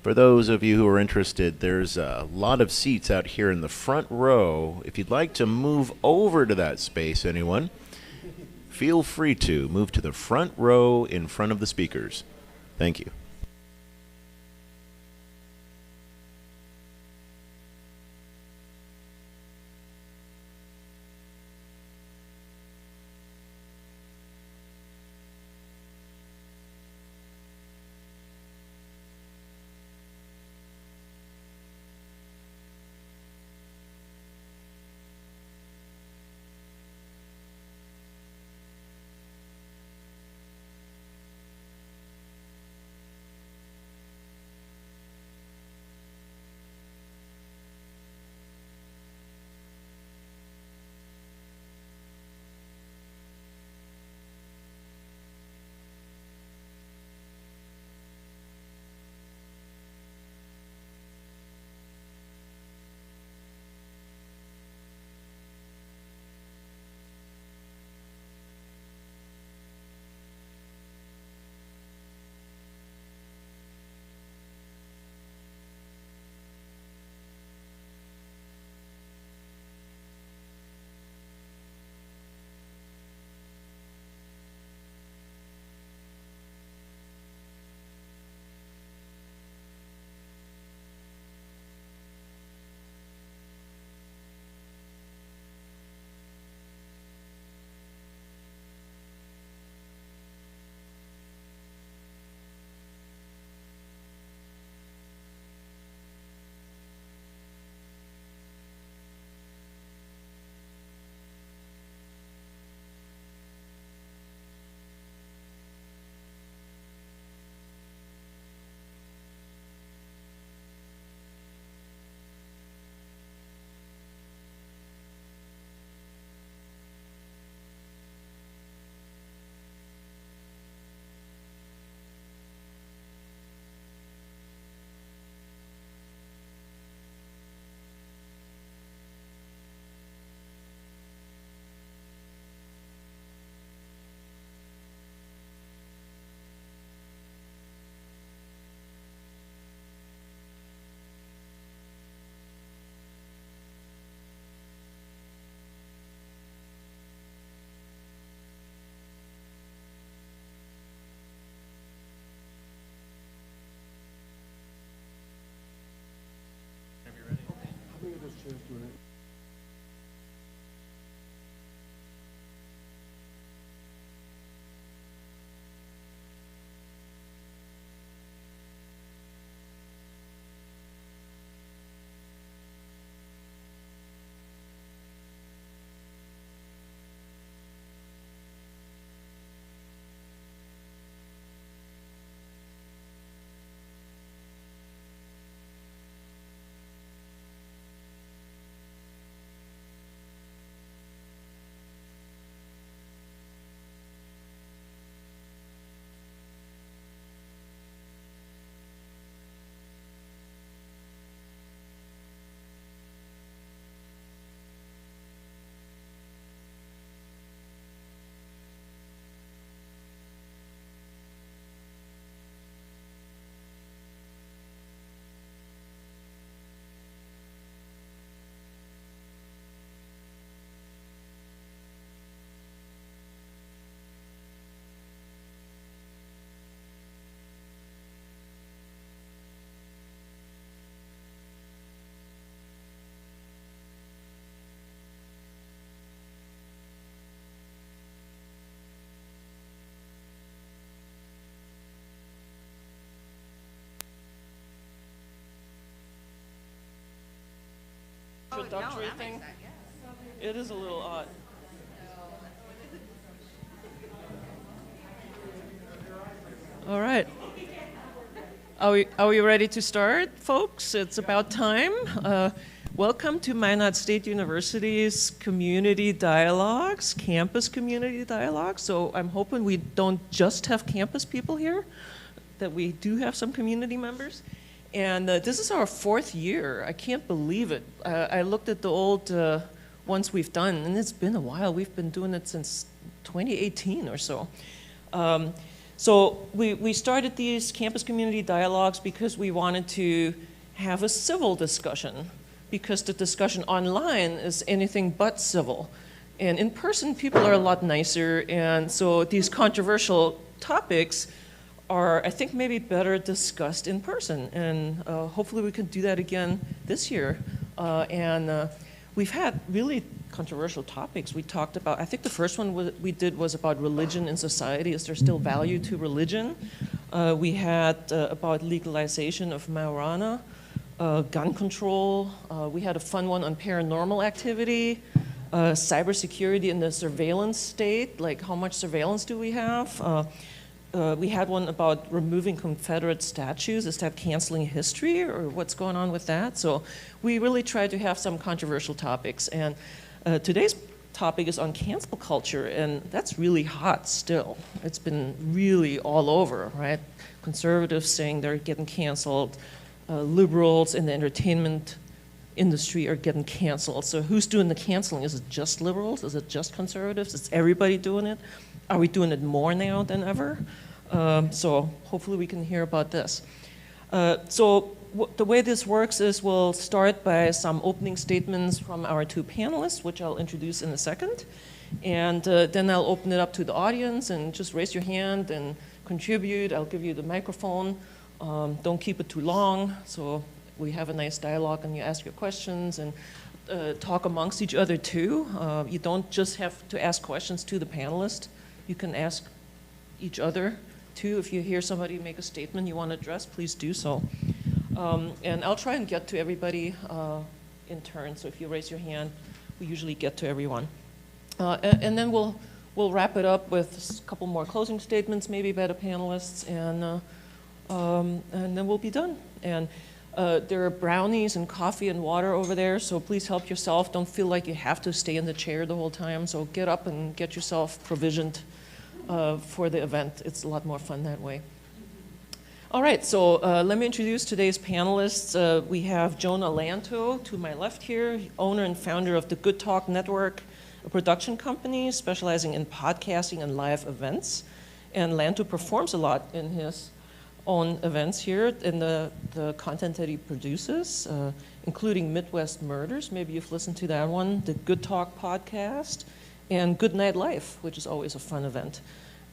For those of you who are interested, there's a lot of seats out here in the front row. If you'd like to move over to that space, anyone, feel free to move to the front row in front of the speakers. Thank you. Introductory thing. It is a little odd. All right. Are we ready to start, folks? It's about time. Welcome to Minot State University's Community Dialogues, Campus Community Dialogues. So I'm hoping we don't just have campus people here, that we do have some community members. And this is our 4th year. I can't believe it. I looked at the old ones we've done, and it's been a while. We've been doing it since 2018 or so. So we started these campus community dialogues because we wanted to have a civil discussion, because the discussion online is anything but civil. And in person, people are a lot nicer, and so these controversial topics are, I think, maybe better discussed in person. And hopefully we can do that again this year. We've had really controversial topics. We talked about, I think the first one we did was about religion in society. Is there still value to religion? We had about legalization of marijuana, gun control. We had a fun one on paranormal activity, cybersecurity in the surveillance state, like how much surveillance do we have? We had one about removing Confederate statues. Is that canceling history, or what's going on with that? So we really tried to have some controversial topics. And today's topic is on cancel culture, and that's really hot still. It's been really all over, right? Conservatives saying they're getting canceled. Liberals in the entertainment industry are getting canceled. So who's doing the canceling? Is it just liberals? Is it just conservatives? Is everybody doing it? Are we doing it more now than ever? So hopefully we can hear about this. The way this works is we'll start by some opening statements from our two panelists, which I'll introduce in a second. And then I'll open it up to the audience, and just raise your hand and contribute. I'll give you the microphone. Don't keep it too long, so we have a nice dialogue and you ask your questions, and talk amongst each other too. You don't just have to ask questions to the panelists. You can ask each other too. If you hear somebody make a statement you want to address, please do so. And I'll try and get to everybody in turn, so if you raise your hand, we usually get to everyone. And then we'll wrap it up with a couple more closing statements, maybe by the panelists, and then we'll be done. And there are brownies and coffee and water over there, so please help yourself. Don't feel like you have to stay in the chair the whole time, so get up and get yourself provisioned for the event. It's a lot more fun that way. All right, so let me introduce today's panelists. We have Jonah Lanto to my left here, owner and founder of the Good Talk Network, a production company specializing in podcasting and live events. And Lanto performs a lot in his own events here in the content that he produces, including Midwest Murders. Maybe you've listened to that one, the Good Talk podcast, and Good Night Life, which is always a fun event.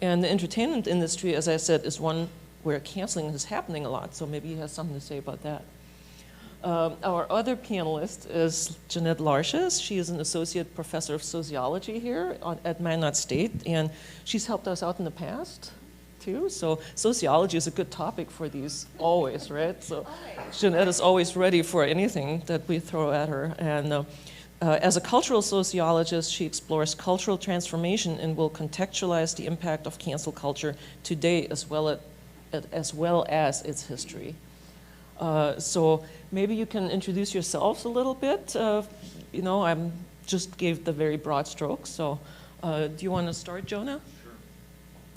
And the entertainment industry, as I said, is one where canceling is happening a lot, so maybe he has something to say about that. Our other panelist is Jeanette Larshes. She is an associate professor of sociology here at Minot State, and she's helped us out in the past too. So sociology is a good topic for these always, right? So Jeanette is always ready for anything that we throw at her. And as a cultural sociologist, she explores cultural transformation and will contextualize the impact of cancel culture today as well as its history. So maybe you can introduce yourselves a little bit. I just gave the very broad strokes. So do you want to start, Jonah? Sure.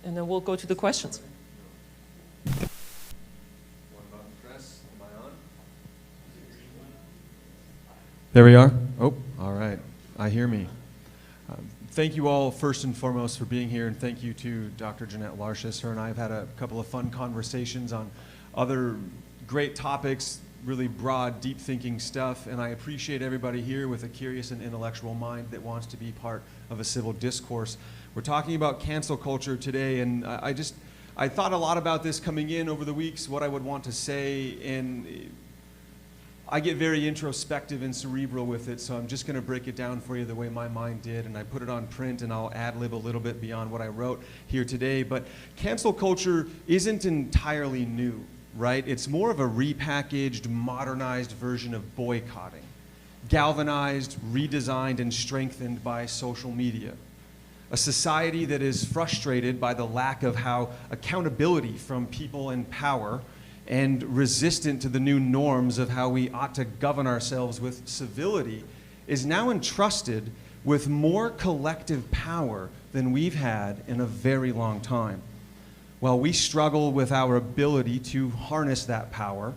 And then we'll go to the questions. One button press. Am I on? There we are. Oh, all right. I hear me. Thank you all, first and foremost, for being here, and thank you to Dr. Jeanette Larshes. Her and I have had a couple of fun conversations on other great topics, really broad, deep-thinking stuff, and I appreciate everybody here with a curious and intellectual mind that wants to be part of a civil discourse. We're talking about cancel culture today, and I thought a lot about this coming in over the weeks, what I would want to say, and I get very introspective and cerebral with it, so I'm just going to break it down for you the way my mind did, and I put it on print, and I'll ad-lib a little bit beyond what I wrote here today. But cancel culture isn't entirely new, right? It's more of a repackaged, modernized version of boycotting, galvanized, redesigned, and strengthened by social media. A society that is frustrated by the lack of how accountability from people in power and resistant to the new norms of how we ought to govern ourselves with civility, is now entrusted with more collective power than we've had in a very long time. While we struggle with our ability to harness that power,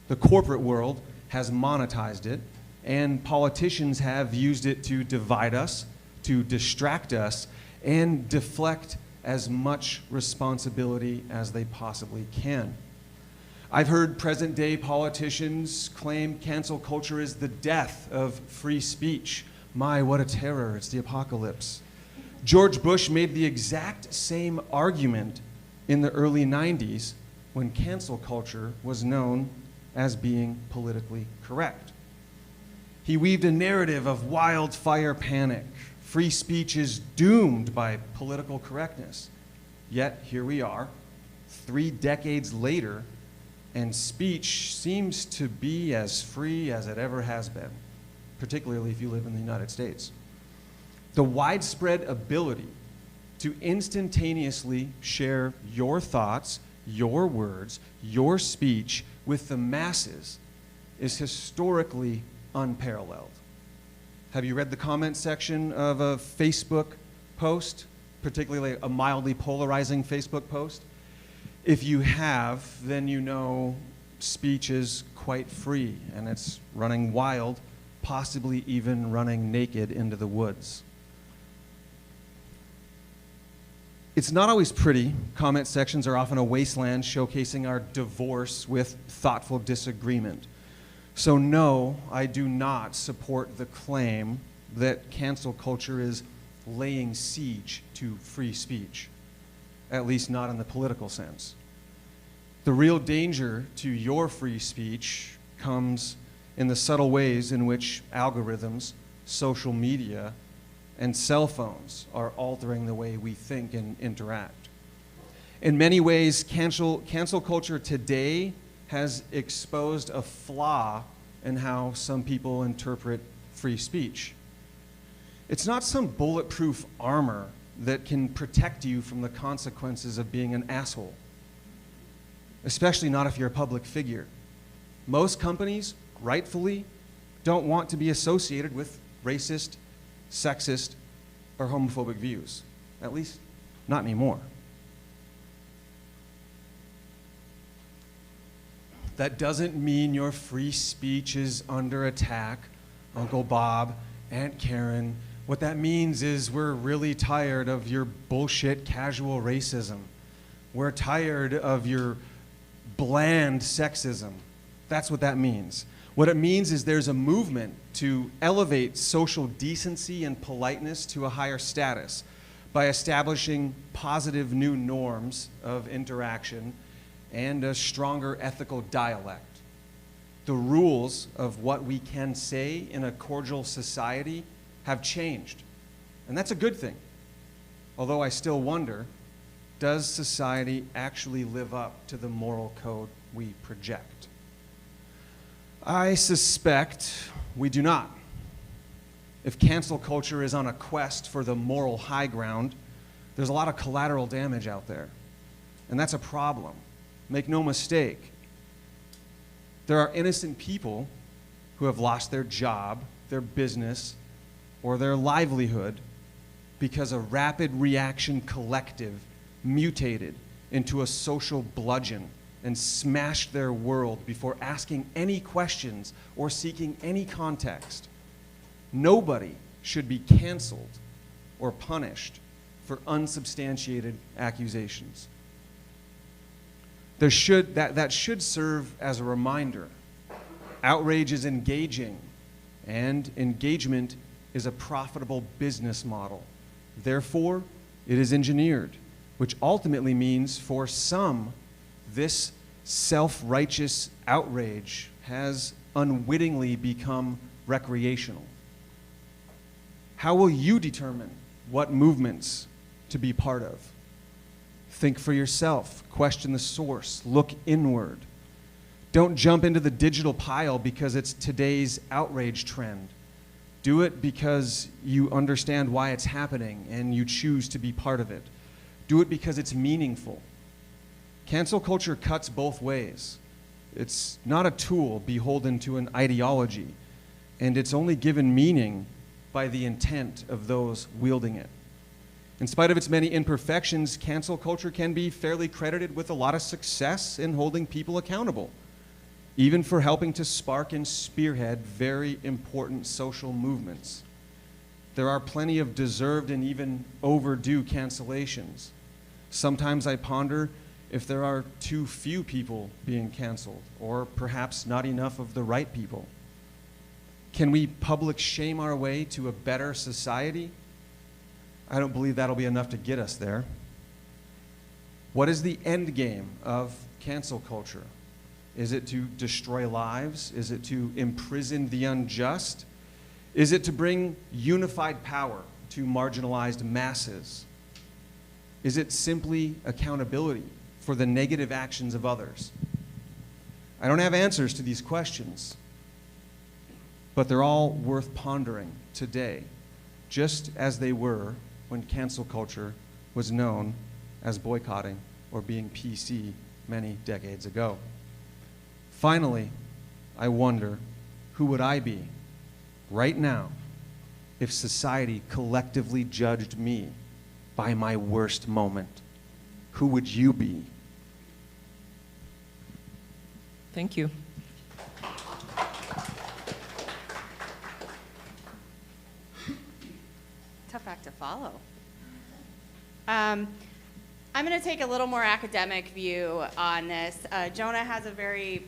the corporate world has monetized it, and politicians have used it to divide us, to distract us, and deflect as much responsibility as they possibly can. I've heard present-day politicians claim cancel culture is the death of free speech. My, what a terror, it's the apocalypse. George Bush made the exact same argument in the early 90s when cancel culture was known as being politically correct. He weaved a narrative of wildfire panic. Free speech is doomed by political correctness. Yet here we are, 3 decades later, and speech seems to be as free as it ever has been, particularly if you live in the United States. The widespread ability to instantaneously share your thoughts, your words, your speech with the masses is historically unparalleled. Have you read the comment section of a Facebook post, particularly a mildly polarizing Facebook post? If you have, then you know speech is quite free and it's running wild, possibly even running naked into the woods. It's not always pretty. Comment sections are often a wasteland showcasing our divorce with thoughtful disagreement. So no, I do not support the claim that cancel culture is laying siege to free speech, at least not in the political sense. The real danger to your free speech comes in the subtle ways in which algorithms, social media, and cell phones are altering the way we think and interact. In many ways, cancel culture today has exposed a flaw in how some people interpret free speech. It's not some bulletproof armor that can protect you from the consequences of being an asshole, especially not if you're a public figure. Most companies, rightfully, don't want to be associated with racist, sexist, or homophobic views. At least, not anymore. That doesn't mean your free speech is under attack, Uncle Bob, Aunt Karen. What that means is we're really tired of your bullshit casual racism. We're tired of your bland sexism. That's what that means. What it means is there's a movement to elevate social decency and politeness to a higher status by establishing positive new norms of interaction and a stronger ethical dialect. The rules of what we can say in a cordial society have changed, and that's a good thing. Although I still wonder, does society actually live up to the moral code we project? I suspect we do not. If cancel culture is on a quest for the moral high ground, there's a lot of collateral damage out there, and that's a problem. Make no mistake, there are innocent people who have lost their job, their business, or their livelihood because a rapid reaction collective mutated into a social bludgeon and smashed their world before asking any questions or seeking any context. Nobody should be canceled or punished for unsubstantiated accusations. That should serve as a reminder. Outrage is engaging, and engagement is a profitable business model. Therefore, it is engineered, which ultimately means for some, this self-righteous outrage has unwittingly become recreational. How will you determine what movements to be part of? Think for yourself, question the source, look inward. Don't jump into the digital pile because it's today's outrage trend. Do it because you understand why it's happening and you choose to be part of it. Do it because it's meaningful. Cancel culture cuts both ways. It's not a tool beholden to an ideology, and it's only given meaning by the intent of those wielding it. In spite of its many imperfections, cancel culture can be fairly credited with a lot of success in holding people accountable, even for helping to spark and spearhead very important social movements. There are plenty of deserved and even overdue cancellations. Sometimes I ponder if there are too few people being canceled, or perhaps not enough of the right people. Can we public shame our way to a better society? I don't believe that'll be enough to get us there. What is the end game of cancel culture? Is it to destroy lives? Is it to imprison the unjust? Is it to bring unified power to marginalized masses? Is it simply accountability for the negative actions of others? I don't have answers to these questions, but they're all worth pondering today, just as they were when cancel culture was known as boycotting or being PC many decades ago. Finally, I wonder, who would I be right now if society collectively judged me by my worst moment? Who would you be? Thank you. Tough act to follow. I'm going to take a little more academic view on this. Jonah has a very,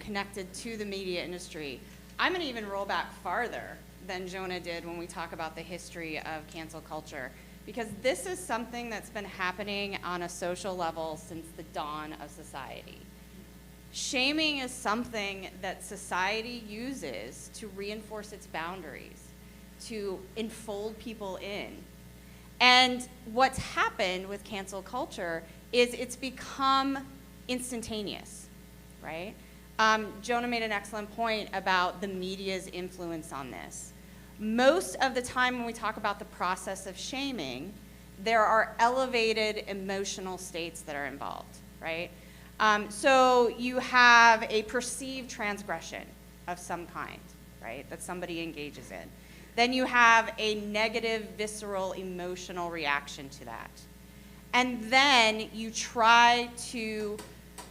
connected to the media industry. I'm going to even roll back farther than Jonah did when we talk about the history of cancel culture, because this is something that's been happening on a social level since the dawn of society. Shaming is something that society uses to reinforce its boundaries, to enfold people in. And what's happened with cancel culture is it's become instantaneous, right? Jonah made an excellent point about the media's influence on this. Most of the time when we talk about the process of shaming, there are elevated emotional states that are involved, right? So you have a perceived transgression of some kind, right, that somebody engages in. Then you have a negative, visceral, emotional reaction to that. And then you try to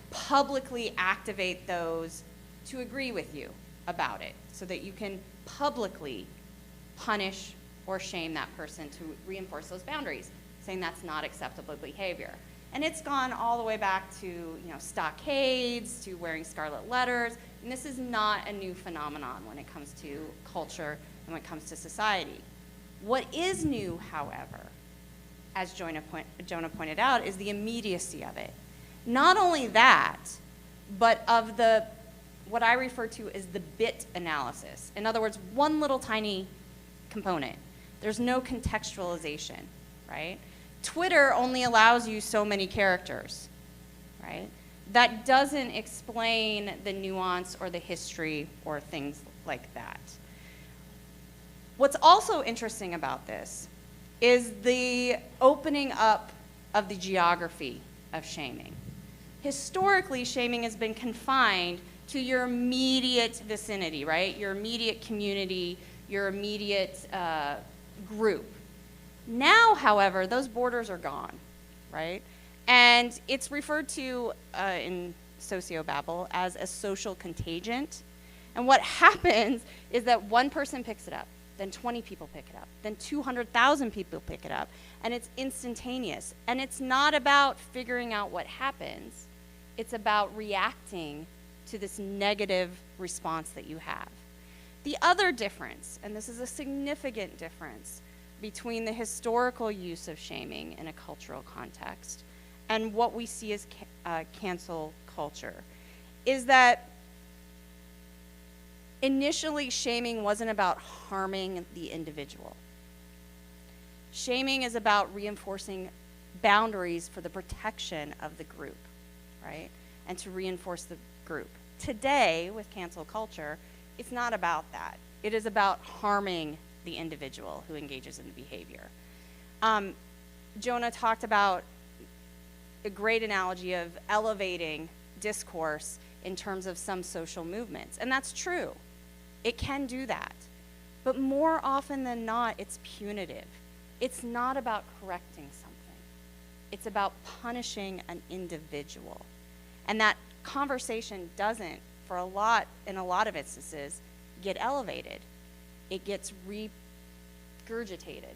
publicly activate those to agree with you about it so that you can publicly punish or shame that person to reinforce those boundaries, saying that's not acceptable behavior. And it's gone all the way back to stockades, to wearing scarlet letters. And this is not a new phenomenon when it comes to culture and when it comes to society. What is new, however, as Jonah pointed out, is the immediacy of it. Not only that, but of what I refer to as the bit analysis. In other words, one little tiny component. There's no contextualization, right? Twitter only allows you so many characters, right? That doesn't explain the nuance or the history or things like that. What's also interesting about this is the opening up of the geography of shaming. Historically, shaming has been confined to your immediate vicinity, right? Your immediate community, your immediate group. Now, however, those borders are gone, right? And it's referred to in sociobabble as a social contagion. And what happens is that one person picks it up, then 20 people pick it up, then 200,000 people pick it up, and it's instantaneous. And it's not about figuring out what happens, it's about reacting to this negative response that you have. The other difference, and this is a significant difference, between the historical use of shaming in a cultural context and what we see as cancel culture, is that initially shaming wasn't about harming the individual. Shaming is about reinforcing boundaries for the protection of the group, right? And to reinforce the group. Today, with cancel culture, it's not about that. It is about harming the individual who engages in the behavior. Jonah talked about a great analogy of elevating discourse in terms of some social movements, and that's true. It can do that. But more often than not, it's punitive. It's not about correcting something. It's about punishing an individual. And that conversation doesn't, in a lot of instances, get elevated. It gets regurgitated,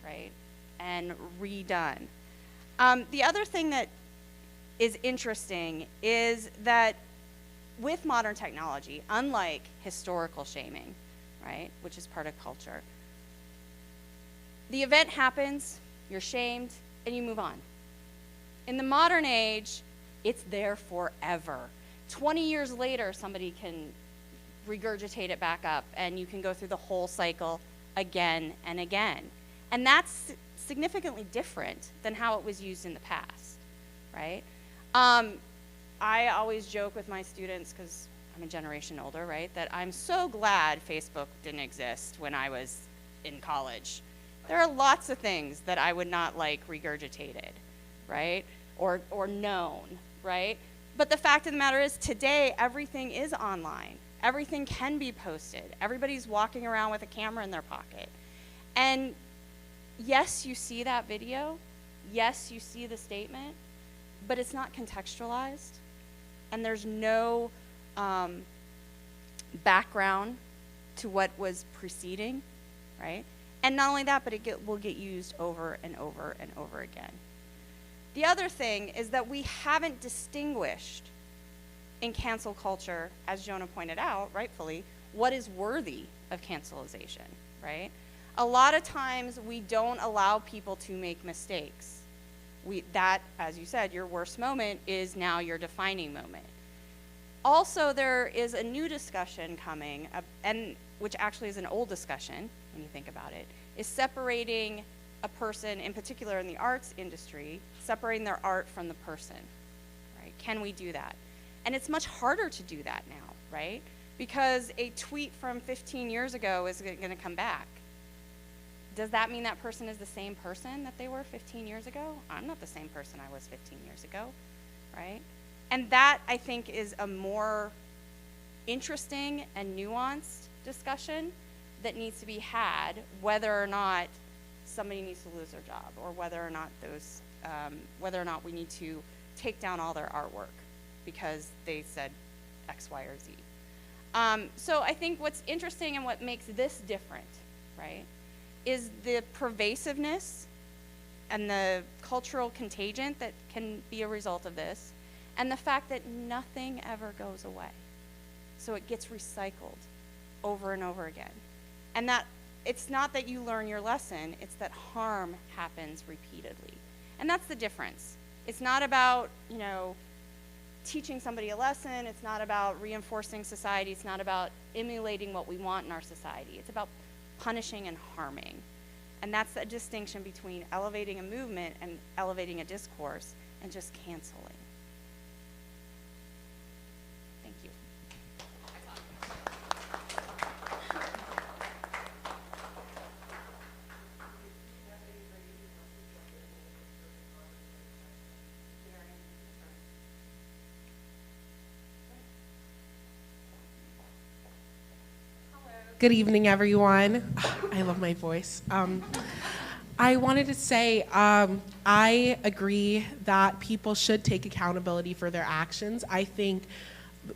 right, and redone. The other thing that is interesting is that with modern technology, unlike historical shaming, right, which is part of culture, the event happens, you're shamed, and you move on. In the modern age, it's there forever. 20 years later, somebody can regurgitate it back up, and you can go through the whole cycle again and again. And that's significantly different than how it was used in the past, right? I always joke with my students, because I'm a generation older, right, that I'm so glad Facebook didn't exist when I was in college. There are lots of things that I would not like regurgitated, right, or known, right? But the fact of the matter is, today, everything is online. Everything can be posted. Everybody's walking around with a camera in their pocket. And yes, you see that video. Yes, you see the statement, but it's not contextualized. And there's no background to what was preceding, right? And not only that, but it will get used over and over and over again. The other thing is that we haven't distinguished in cancel culture, as Jonah pointed out, rightfully, what is worthy of cancelization, right? A lot of times we don't allow people to make mistakes. That, as you said, your worst moment is now your defining moment. Also, there is a new discussion coming, and which actually is an old discussion when you think about it, is separating a person, in particular in the arts industry, separating their art from the person, right? Can we do that? And it's much harder to do that now, right? Because a tweet from 15 years ago is going to come back. Does that mean that person is the same person that they were 15 years ago? I'm not the same person I was 15 years ago, right? And that, I think, is a more interesting and nuanced discussion that needs to be had, whether or not somebody needs to lose their job, or whether or not we need to take down all their artwork because they said X, Y, or Z. So I think what's interesting and what makes this different, right, is the pervasiveness and the cultural contagion that can be a result of this, and the fact that nothing ever goes away. So it gets recycled over and over again. And that it's not that you learn your lesson, it's that harm happens repeatedly. And that's the difference. It's not about, teaching somebody a lesson, it's not about reinforcing society, it's not about emulating what we want in our society. It's about punishing and harming. And that's the distinction between elevating a movement and elevating a discourse and just canceling. Thank you. Good evening, everyone. I love my voice. I wanted to say I agree that people should take accountability for their actions. I think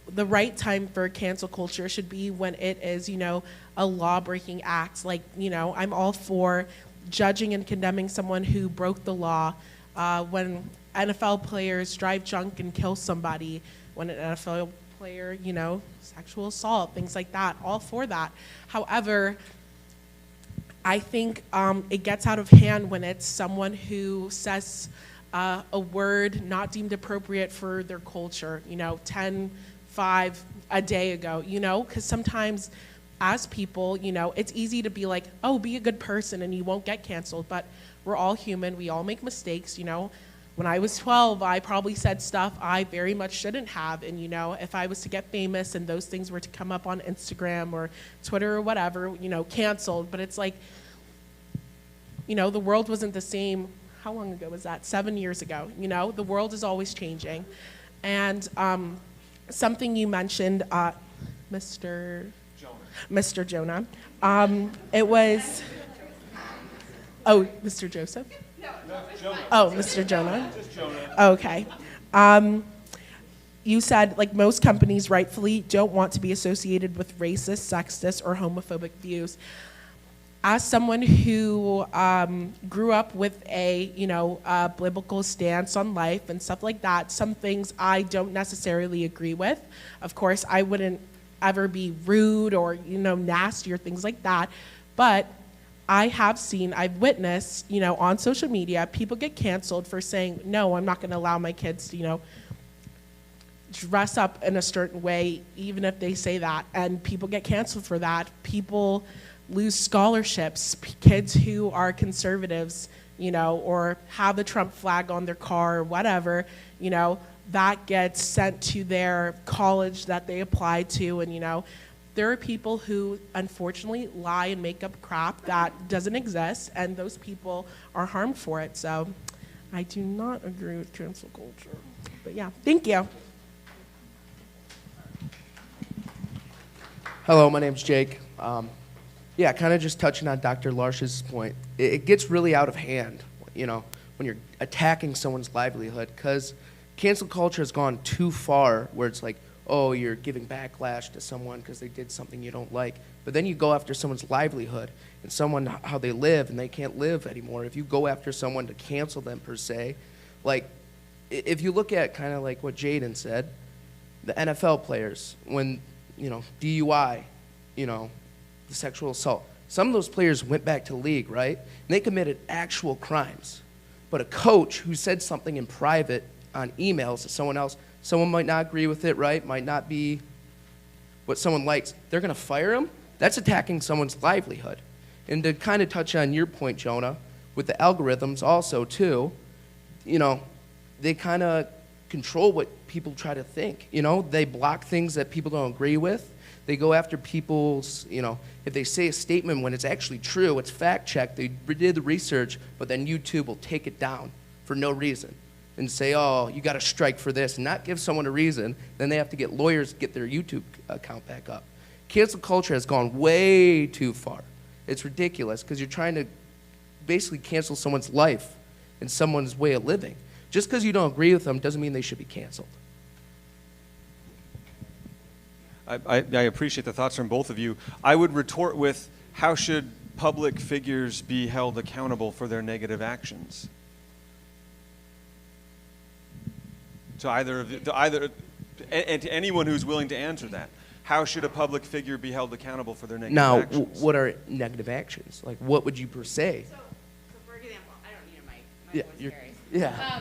the right time for cancel culture should be when it is, a law-breaking act. Like, I'm all for judging and condemning someone who broke the law. When NFL players drive drunk and kill somebody, when an NFL player, sexual assault, things like that, all for that. However, I think it gets out of hand when it's someone who says a word not deemed appropriate for their culture, 10, 5 a day ago, because sometimes as people, it's easy to be like, oh, be a good person and you won't get canceled, but we're all human, we all make mistakes, When I was 12, I probably said stuff I very much shouldn't have. And, if I was to get famous and those things were to come up on Instagram or Twitter or whatever, canceled. But it's like, the world wasn't the same. How long ago was that? 7 years ago. The world is always changing. And something you mentioned, Mr. Jonah, it was, oh, Mr. Joseph? Oh, Mr. Jonah? Just Jonah. Okay. You said, most companies rightfully don't want to be associated with racist, sexist, or homophobic views. as someone who grew up with a biblical stance on life and stuff like that, some things I don't necessarily agree with. Of course, I wouldn't ever be rude or nasty or things like that, but I've witnessed on social media people get canceled for saying, no, I'm not going to allow my kids to dress up in a certain way, even if they say that, and people get canceled for that. People lose scholarships. Kids who are conservatives, or have the Trump flag on their car or whatever, that gets sent to their college that they applied to, and there are people who unfortunately lie and make up crap that doesn't exist, and those people are harmed for it. So I do not agree with cancel culture. But yeah, thank you. Hello, my name's Jake. Yeah, kind of just touching on Dr. Larsh's point. It gets really out of hand, when you're attacking someone's livelihood, because cancel culture has gone too far where it's like, oh, you're giving backlash to someone because they did something you don't like. But then you go after someone's livelihood and how they live, and they can't live anymore. If you go after someone to cancel them per se, like if you look at kind of like what Jaden said, the NFL players, when, DUI, the sexual assault, some of those players went back to the league, right? And they committed actual crimes. But a coach who said something in private on emails to someone else, someone might not agree with it, right? Might not be what someone likes. They're going to fire him? That's attacking someone's livelihood. And to kind of touch on your point, Jonah, with the algorithms also, too, they kind of control what people try to think. They block things that people don't agree with. They go after people's, if they say a statement when it's actually true, it's fact-checked, they did the research, but then YouTube will take it down for no reason and say, oh, you got to strike for this, and not give someone a reason. Then they have to get lawyers to get their YouTube account back up. Cancel culture has gone way too far. It's ridiculous because you're trying to basically cancel someone's life and someone's way of living. Just because you don't agree with them doesn't mean they should be canceled. I appreciate the thoughts from both of you. I would retort with, how should public figures be held accountable for their negative actions? And to anyone who's willing to answer that, how should a public figure be held accountable for their negative actions? What are negative actions? Like, what would you per se? So for example, I don't need a mic. My voice carries. Yeah.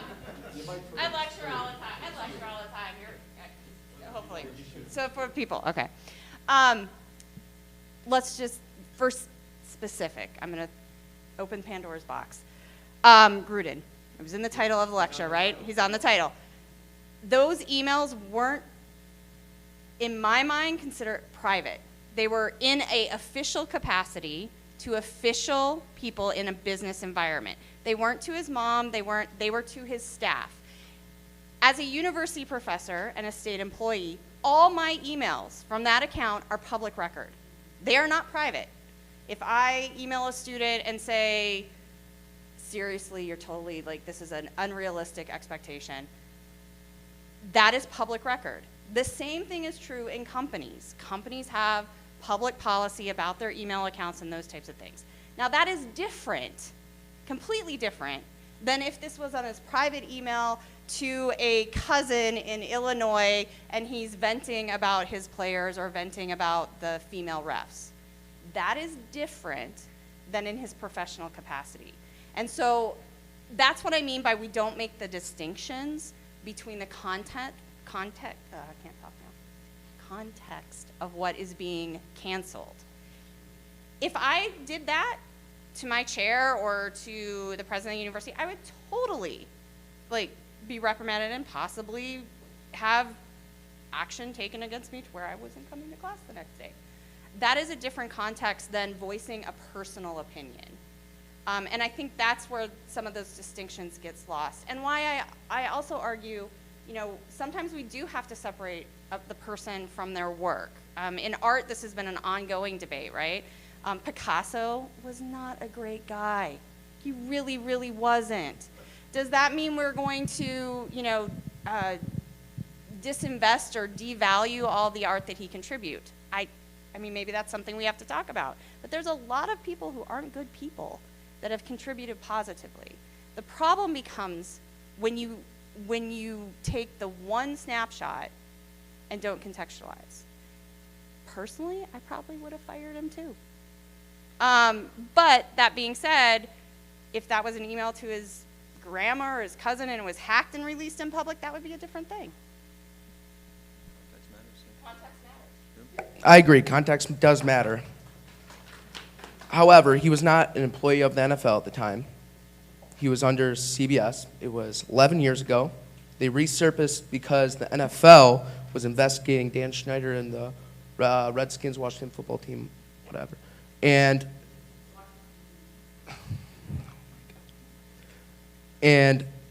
I lecture all the time. Hopefully. So for people, okay. Let's just, first specific, I'm going to open Pandora's box. Gruden. It was in the title of the lecture, right? He's on the title. Those emails weren't, in my mind, considered private. They were in an official capacity to official people in a business environment. They weren't to his mom, they were to his staff. As a university professor and a state employee, all my emails from that account are public record. They are not private. If I email a student and say, seriously, you're totally, this is an unrealistic expectation, that is public record. The same thing is true in companies. Companies have public policy about their email accounts and those types of things. Now that is different, completely different, than if this was on his private email to a cousin in Illinois and he's venting about his players or venting about the female refs. That is different than in his professional capacity. And so that's what I mean by we don't make the distinctions between the context of what is being canceled. If I did that to my chair or to the president of the university, I would totally be reprimanded and possibly have action taken against me to where I wasn't coming to class the next day. That is a different context than voicing a personal opinion. And I think that's where some of those distinctions gets lost. And why I also argue, sometimes we do have to separate the person from their work. In art, this has been an ongoing debate, right? Picasso was not a great guy. He really, really wasn't. Does that mean we're going to, disinvest or devalue all the art that he contributed? I I mean, maybe that's something we have to talk about. But there's a lot of people who aren't good people that have contributed positively. The problem becomes when you take the one snapshot and don't contextualize. Personally, I probably would have fired him too. But that being said, if that was an email to his grandma or his cousin and it was hacked and released in public, that would be a different thing. Context matters. I agree. Context does matter. However, he was not an employee of the NFL at the time. He was under CBS. It was 11 years ago. They resurfaced because the NFL was investigating Dan Snyder and the Redskins, Washington football team, whatever. And,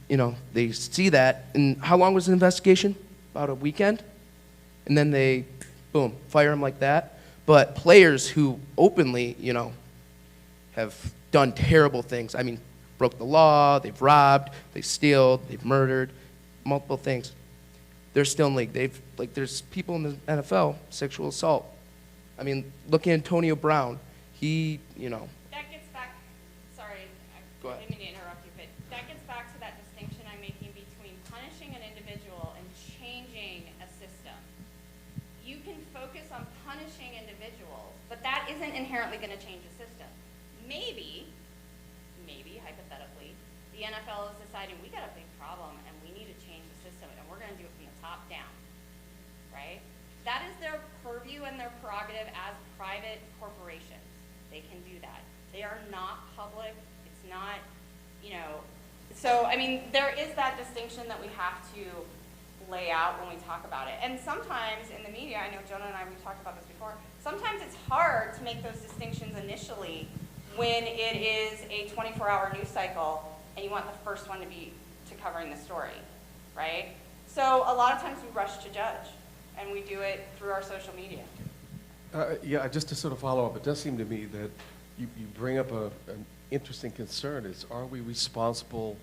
you know, they see that. And how long was the investigation? About a weekend? And then they, boom, fire him like that. But players who openly, you know, have done terrible things. I mean, broke the law, they've robbed, they steal, they've murdered, multiple things. They're still in league. There's people in the NFL, sexual assault. I mean, look at Antonio Brown. He, you know. That gets back, sorry, Go I ahead. didn't mean to interrupt you, but that gets back to that distinction I'm making between punishing an individual and changing a system. You can focus on punishing individuals, but that isn't inherently going to change a system. Maybe, hypothetically, the NFL is deciding we got a big problem and we need to change the system and we're going to do it from the top down, right? That is their purview and their prerogative as private corporations. They can do that. They are not public. It's not, you know, so, I mean, there is that distinction that we have to lay out when we talk about it. And sometimes in the media, I know Jonah and I, we've talked about this before, sometimes it's hard to make those distinctions initially when it is a 24-hour news cycle and you want the first one to be covering the story, right? So a lot of times we rush to judge, and we do it through our social media. Yeah, just to sort of follow up, it does seem to me that you bring up an interesting concern is, are we responsible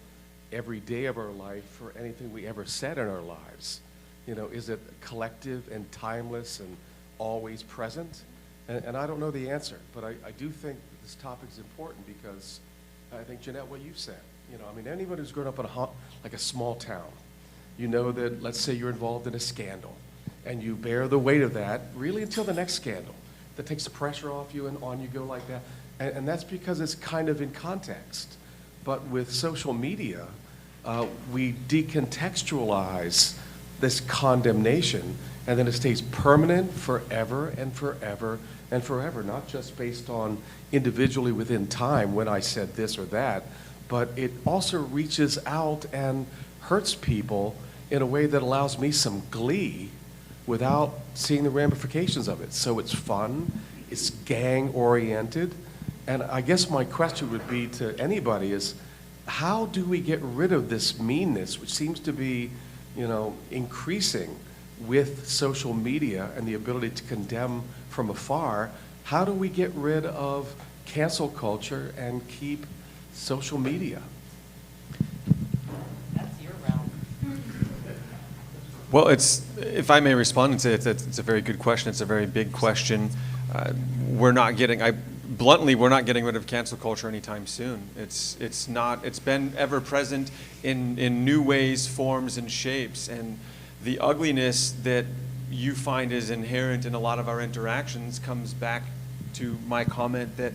every day of our life for anything we ever said in our lives? You know, is it collective and timeless and always present? And I don't know the answer, but I do think that this topic is important because I think, Jeanette, what you said, you know, I mean, anyone who's grown up in like a small town, you know that, let's say you're involved in a scandal, and you bear the weight of that really until the next scandal. That takes the pressure off you, and on you go like that. And that's because it's kind of in context. But with social media, we decontextualize this condemnation, and then it stays permanent forever and forever and forever, not just based on individually within time when I said this or that, but it also reaches out and hurts people in a way that allows me some glee without seeing the ramifications of it. So it's fun, it's gang-oriented, and I guess my question would be to anybody is, how do we get rid of this meanness, which seems to be, you know, increasing with social media and the ability to condemn from afar? How do we get rid of cancel culture and keep social media? That's your realm. Well, if I may respond and say it's a very good question. It's a very big question. We're not getting rid of cancel culture anytime soon. It's been ever present in new ways, forms, and shapes. And the ugliness that you find is inherent in a lot of our interactions comes back to my comment that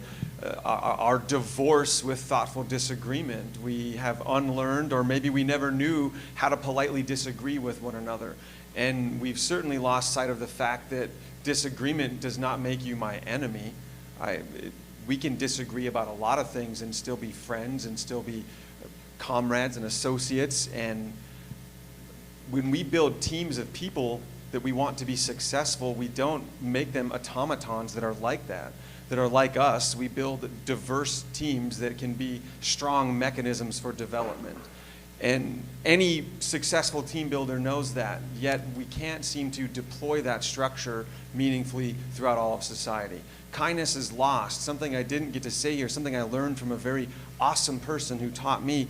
our divorce with thoughtful disagreement. We have unlearned, or maybe we never knew how to politely disagree with one another. And we've certainly lost sight of the fact that disagreement does not make you my enemy. We can disagree about a lot of things and still be friends and still be comrades and associates. And when we build teams of people that we want to be successful, we don't make them automatons that are like that are like us. We build diverse teams that can be strong mechanisms for development. And any successful team builder knows that, yet we can't seem to deploy that structure meaningfully throughout all of society. Kindness is lost. Something I didn't get to say here, something I learned from a very awesome person who taught me.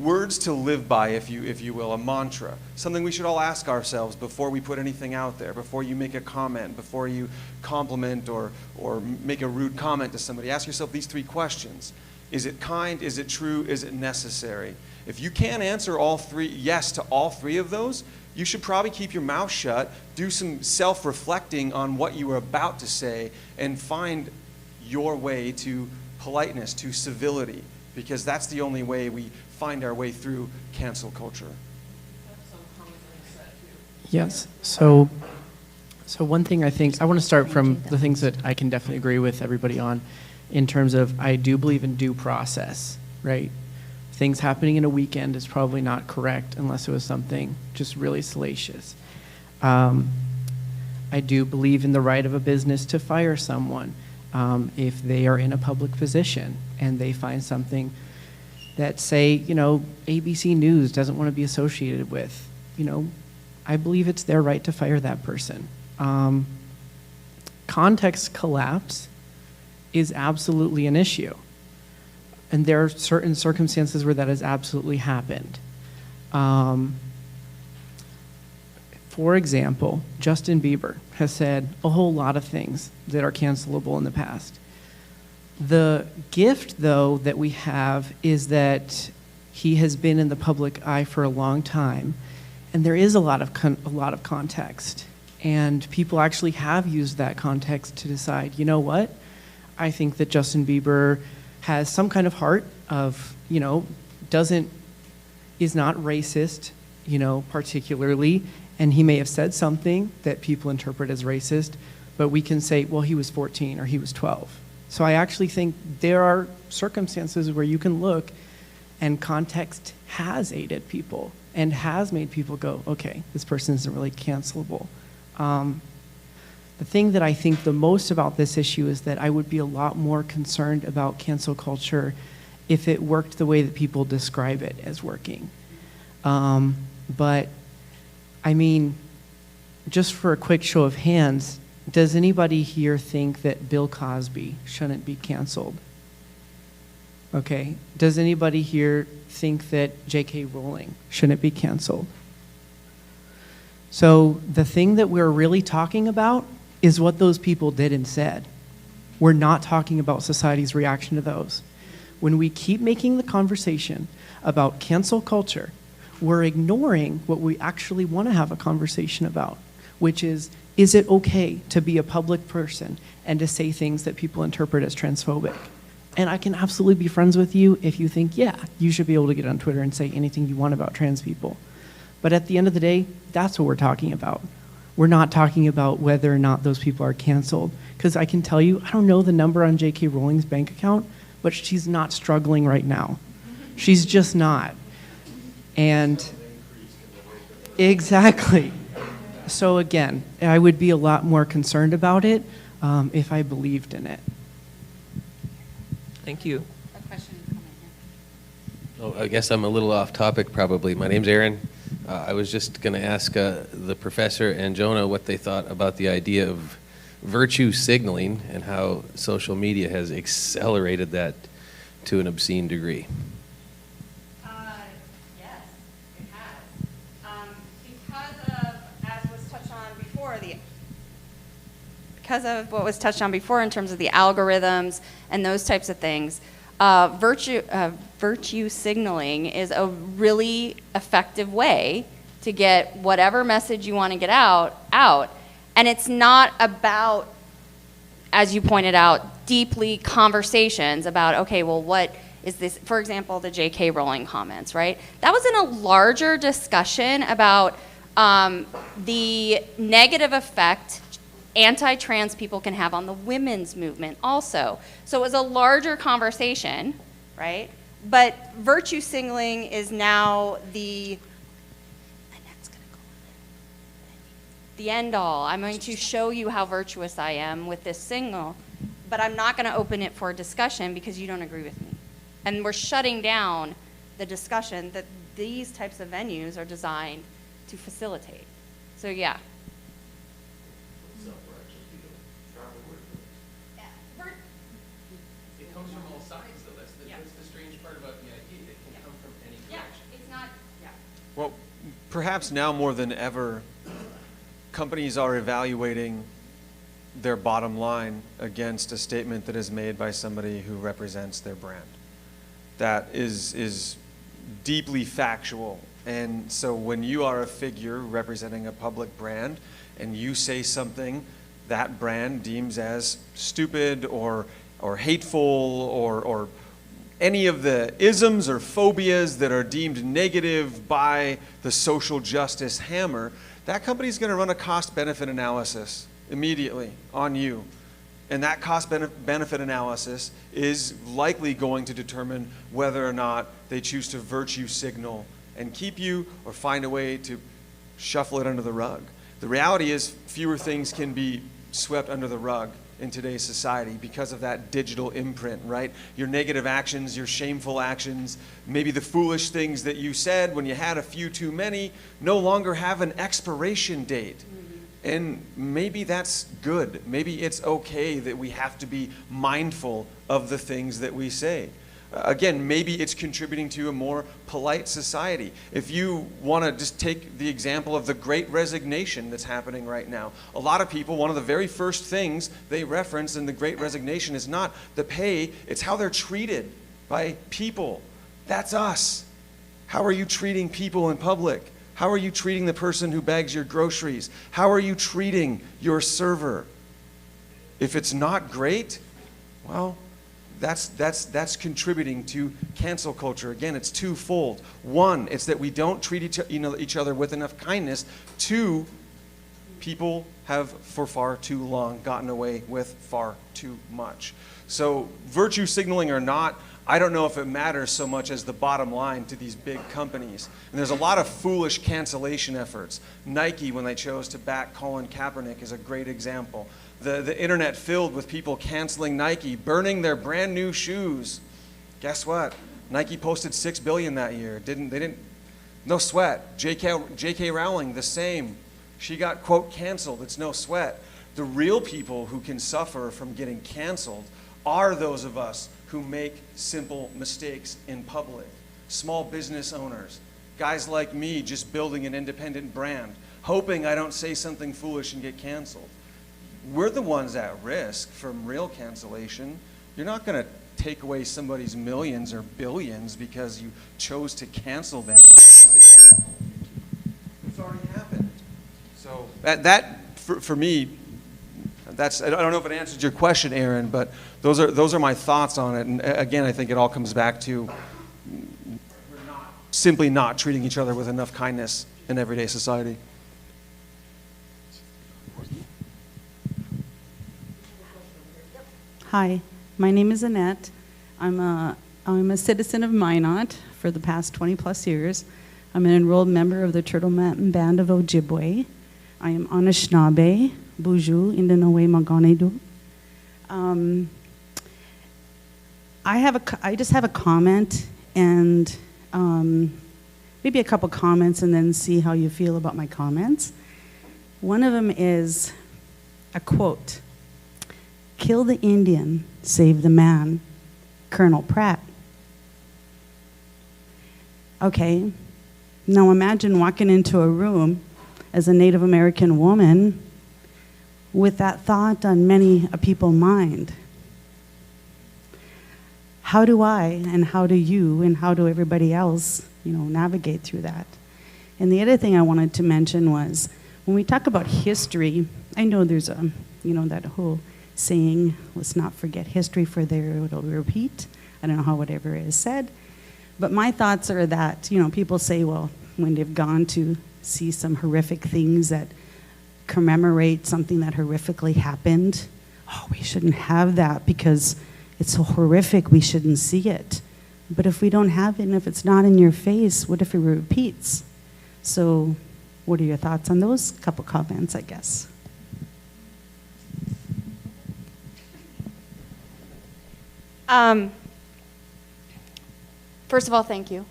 words to live by, if you will, a mantra, something we should all ask ourselves before we put anything out there, before you make a comment, before you compliment or make a rude comment to somebody. Ask yourself these 3 questions. Is it kind? Is it true? Is it necessary? If you can't answer all 3, yes to all 3 of those, you should probably keep your mouth shut, do some self-reflecting on what you were about to say, and find your way to politeness, to civility, because that's the only way we find our way through cancel culture. Yes. So one thing I think, I want to start from the things that I can definitely agree with everybody on in terms of I do believe in due process, right? Things happening in a weekend is probably not correct unless it was something just really salacious. I do believe in the right of a business to fire someone if they are in a public position and they find something that, say, ABC News doesn't want to be associated with. I believe it's their right to fire that person. Context collapse is absolutely an issue. And there are certain circumstances where that has absolutely happened. For example, Justin Bieber has said a whole lot of things that are cancelable in the past. The gift, though, that we have is that he has been in the public eye for a long time, and there is a lot of context. And people actually have used that context to decide, you know what? I think that Justin Bieber has some kind of heart of, is not racist, particularly, and he may have said something that people interpret as racist, but we can say, well, he was 14 or he was 12. So I actually think there are circumstances where you can look and context has aided people and has made people go, okay, this person isn't really cancelable. The thing that I think the most about this issue is that I would be a lot more concerned about cancel culture if it worked the way that people describe it as working. But, I mean, just for a quick show of hands, does anybody here think that Bill Cosby shouldn't be canceled? Okay. Does anybody here think that J.K. Rowling shouldn't be canceled? So the thing that we're really talking about is what those people did and said. We're not talking about society's reaction to those. When we keep making the conversation about cancel culture, we're ignoring what we actually want to have a conversation about, which is it okay to be a public person and to say things that people interpret as transphobic? And I can absolutely be friends with you if you think, yeah, you should be able to get on Twitter and say anything you want about trans people. But at the end of the day, that's what we're talking about. We're not talking about whether or not those people are canceled. Because I can tell you, I don't know the number on J.K. Rowling's bank account, but she's not struggling right now. She's just not. And exactly. So again, I would be a lot more concerned about it if I believed in it. Thank you. A question comment here. Oh, I guess I'm a little off topic probably. My name's Aaron. I was just going to ask the professor and Jonah what they thought about the idea of virtue signaling and how social media has accelerated that to an obscene degree. Yes, it has. Because of, as was touched on before, because of what was touched on before in terms of the algorithms and those types of things, virtue signaling is a really effective way to get whatever message you want to get out. And it's not about, as you pointed out, deeply conversations about, okay, well, what is this? For example, the J.K. Rowling comments, right? That was in a larger discussion about the negative effect anti-trans people can have on the women's movement also. So it was a larger conversation, right? But virtue signaling is now the end all. I'm going to show you how virtuous I am with this signal, but I'm not going to open it for discussion because you don't agree with me. And we're shutting down the discussion that these types of venues are designed to facilitate. So yeah. It comes from all sides, though. That's the strange part about the idea. It can come from any direction. perhaps now more than ever, companies are evaluating their bottom line against a statement that is made by somebody who represents their brand. That is deeply factual. And so when you are a figure representing a public brand and you say something that brand deems as stupid or hateful or any of the isms or phobias that are deemed negative by the social justice hammer, that company's going to run a cost-benefit analysis immediately on you. And that cost-benefit analysis is likely going to determine whether or not they choose to virtue signal and keep you or find a way to shuffle it under the rug. The reality is fewer things can be swept under the rug in today's society because of that digital imprint, right? Your negative actions, your shameful actions, maybe the foolish things that you said when you had a few too many no longer have an expiration date. And maybe that's good. Maybe it's okay that we have to be mindful of the things that we say. Again, maybe it's contributing to a more polite society. If you want to just take the example of the Great Resignation that's happening right now, a lot of people, one of the very first things they reference in the Great Resignation is not the pay, it's how they're treated by people. That's us. How are you treating people in public? How are you treating the person who bags your groceries? How are you treating your server? If it's not great, well, that's contributing to cancel culture. Again, it's twofold. One, it's that we don't treat each other with enough kindness. Two, people have for far too long gotten away with far too much. So virtue signaling or not, I don't know if it matters so much as the bottom line to these big companies. And there's a lot of foolish cancellation efforts. Nike, when they chose to back Colin Kaepernick, is a great example. The internet filled with people canceling Nike, burning their brand new shoes. Guess what? Nike posted $6 billion that year. No sweat. J.K. Rowling, the same. She got, quote, canceled. It's no sweat. The real people who can suffer from getting canceled are those of us who make simple mistakes in public. Small business owners, guys like me just building an independent brand, hoping I don't say something foolish and get canceled. We're the ones at risk from real cancellation. You're not going to take away somebody's millions or billions because you chose to cancel them. It's already happened. So that for me, I don't know if it answered your question, Aaron, but those are my thoughts on it. And again, I think it all comes back to simply not treating each other with enough kindness in everyday society. Hi, my name is Annette. I'm a citizen of Minot for the past 20 plus years. I'm an enrolled member of the Turtle Mountain Band of Ojibwe. I am Anishinaabe, Buju, Indanowe, Maganedu. I just have a comment and maybe a couple comments and then see how you feel about my comments. One of them is a quote. Kill the Indian, save the man, Colonel Pratt. Okay, now imagine walking into a room as a Native American woman with that thought on many a people's mind. How do I and how do you and how do everybody else, navigate through that? And the other thing I wanted to mention was when we talk about history, I know there's that whole saying, let's not forget history for there it'll repeat. I don't know how whatever is said. But my thoughts are that, people say, well, when they've gone to see some horrific things that commemorate something that horrifically happened, oh, we shouldn't have that because it's so horrific, we shouldn't see it. But if we don't have it and if it's not in your face, what if it repeats? So what are your thoughts on those couple comments, I guess? First of all, thank you.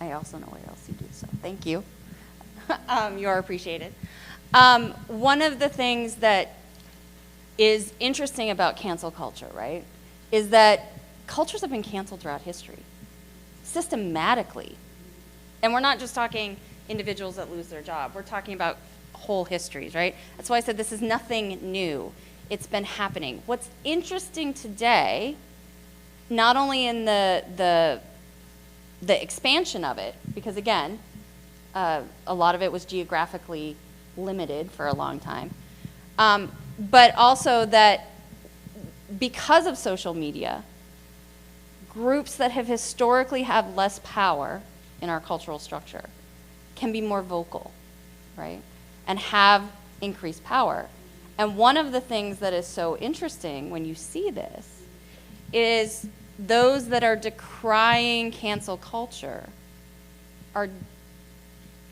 I also know what else you do, so thank you. You are appreciated. One of the things that is interesting about cancel culture, right, is that cultures have been canceled throughout history, systematically. And we're not just talking individuals that lose their job. We're talking about whole histories, right? That's why I said this is nothing new. It's been happening. What's interesting today, not only in the expansion of it, because again, a lot of it was geographically limited for a long time, but also that because of social media, groups that have historically had less power in our cultural structure can be more vocal, right? And have increased power. And one of the things that is so interesting when you see this is those that are decrying cancel culture are,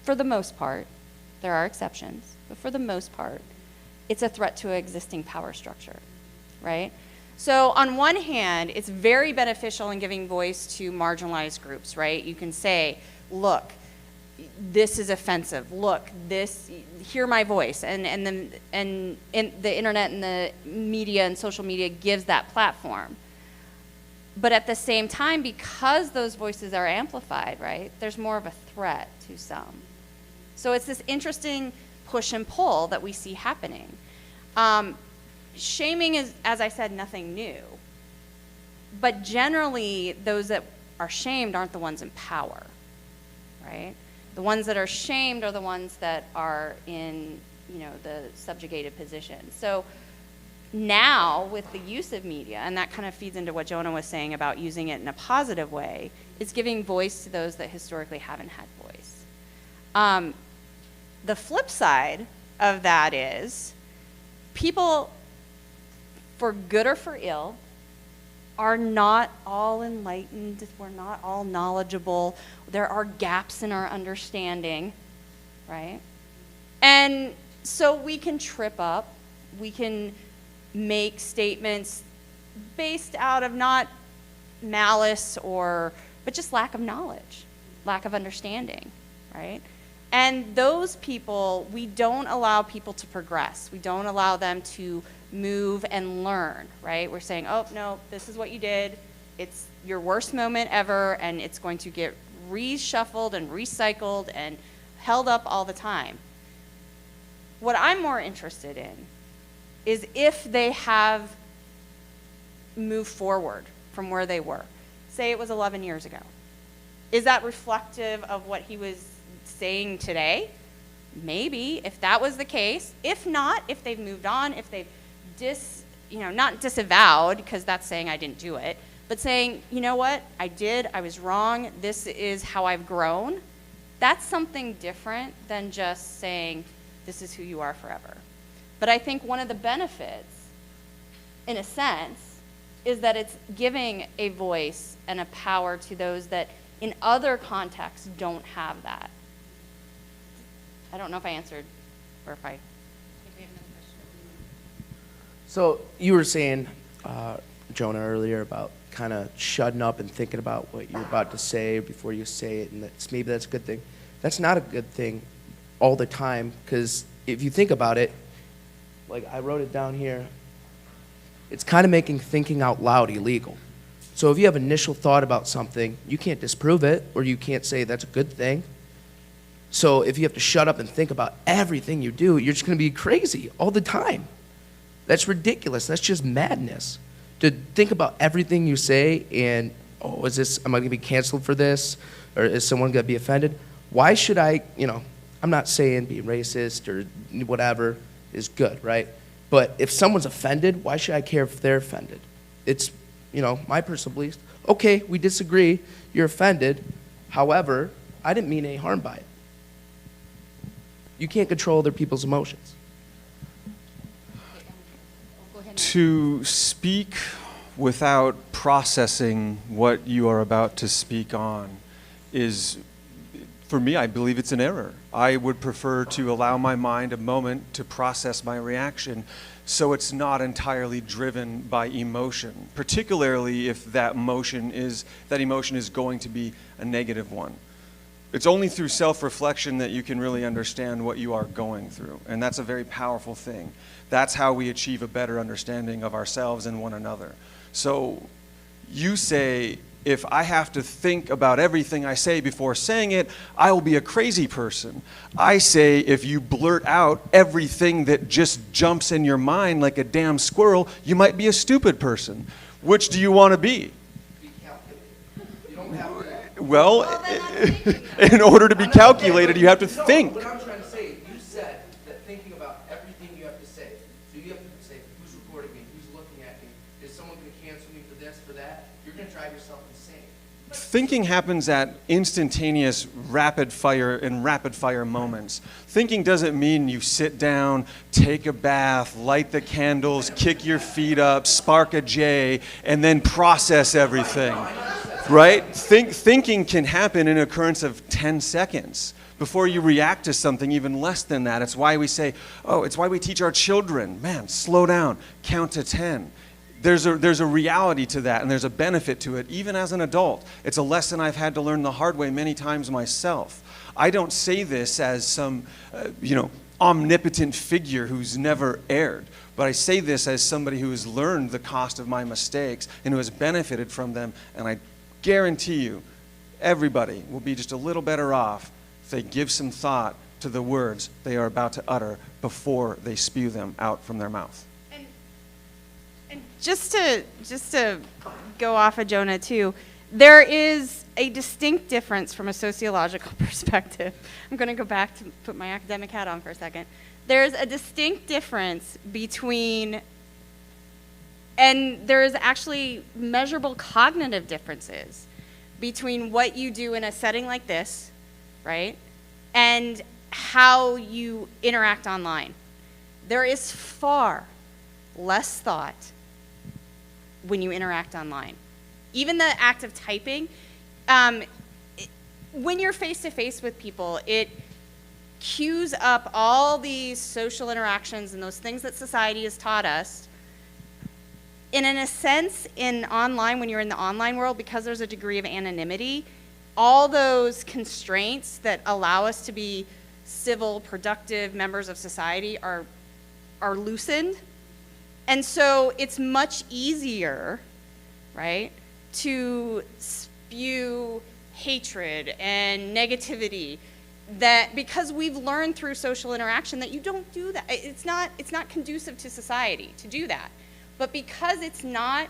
for the most part, there are exceptions, but for the most part, it's a threat to an existing power structure, right? So on one hand, it's very beneficial in giving voice to marginalized groups, right? You can say, look, this is offensive. Look, hear my voice. And the internet and the media and social media gives that platform. But at the same time, because those voices are amplified, right, there's more of a threat to some. So it's this interesting push and pull that we see happening. Shaming is, as I said, nothing new. But generally, those that are shamed aren't the ones in power, right? The ones that are shamed are the ones that are in, the subjugated position. So now, with the use of media, and that kind of feeds into what Jonah was saying about using it in a positive way, it's giving voice to those that historically haven't had voice. The flip side of that is people, for good or for ill, are not all enlightened. We're not all knowledgeable. There are gaps in our understanding, right? And so we can trip up. We can make statements based out of not malice but just lack of knowledge, lack of understanding, right? And those people, we don't allow people to progress. We don't allow them to move and learn, right? We're saying, oh, no, this is what you did. It's your worst moment ever, and it's going to get reshuffled and recycled and held up all the time. What I'm more interested in is if they have moved forward from where they were. Say it was 11 years ago. Is that reflective of what he was saying today? Maybe, if that was the case. If not, if they've moved on, if they've not disavowed, because that's saying I didn't do it, but saying, you know what, I was wrong, this is how I've grown, that's something different than just saying, this is who you are forever. But I think one of the benefits, in a sense, is that it's giving a voice and a power to those that in other contexts don't have that. I don't know if I answered or if I... So you were saying, Jonah, earlier about kind of shutting up and thinking about what you're about to say before you say it, and maybe that's a good thing. That's not a good thing all the time, because if you think about it, like I wrote it down here, it's kind of making thinking out loud illegal. So if you have initial thought about something, you can't disprove it, or you can't say that's a good thing. So if you have to shut up and think about everything you do, you're just going to be crazy all the time. That's ridiculous. That's just madness. To think about everything you say and, am I going to be canceled for this? Or is someone going to be offended? Why should I, I'm not saying being racist or whatever is good, right? But if someone's offended, why should I care if they're offended? It's, my personal beliefs. Okay, we disagree. You're offended. However, I didn't mean any harm by it. You can't control other people's emotions. To speak without processing what you are about to speak on is, for me, I believe it's an error. I would prefer to allow my mind a moment to process my reaction so it's not entirely driven by emotion, particularly if that emotion is going to be a negative one. It's only through self-reflection that you can really understand what you are going through, and that's a very powerful thing. That's how we achieve a better understanding of ourselves and one another. So you say, if I have to think about everything I say before saying it, I will be a crazy person. I say if you blurt out everything that just jumps in your mind like a damn squirrel, you might be a stupid person. Which do you want to be? Well, in order to be calculated, you have to think. What I'm trying to say, you said that thinking about everything you have to say. So you have to say, who's recording me? Who's looking at me? Is someone going to cancel me for this, for that? You're going to drive yourself insane. Thinking happens at instantaneous, rapid fire moments. Thinking doesn't mean you sit down, take a bath, light the candles, kick your feet up, spark a J, and then process everything. Right? Thinking can happen in an occurrence of 10 seconds before you react to something even less than that. It's why we say, it's why we teach our children, man, slow down, count to 10. There's a reality to that, and there's a benefit to it, even as an adult. It's a lesson I've had to learn the hard way many times myself. I don't say this as some, omnipotent figure who's never erred, but I say this as somebody who has learned the cost of my mistakes and who has benefited from them, and I guarantee you, everybody will be just a little better off if they give some thought to the words they are about to utter before they spew them out from their mouth. And just to go off of Jonah too, there is a distinct difference from a sociological perspective. I'm going to go back to put my academic hat on for a second. There's a distinct difference between, and there is actually measurable cognitive differences between what you do in a setting like this, right, and how you interact online. There is far less thought when you interact online. Even the act of typing, when you're face-to-face with people, it cues up all these social interactions and those things that society has taught us. And in a sense, in online, when you're in the online world, because there's a degree of anonymity, all those constraints that allow us to be civil, productive members of society are loosened. And so it's much easier, right, to spew hatred and negativity, that because we've learned through social interaction that you don't do that. It's not conducive to society to do that. But because it's not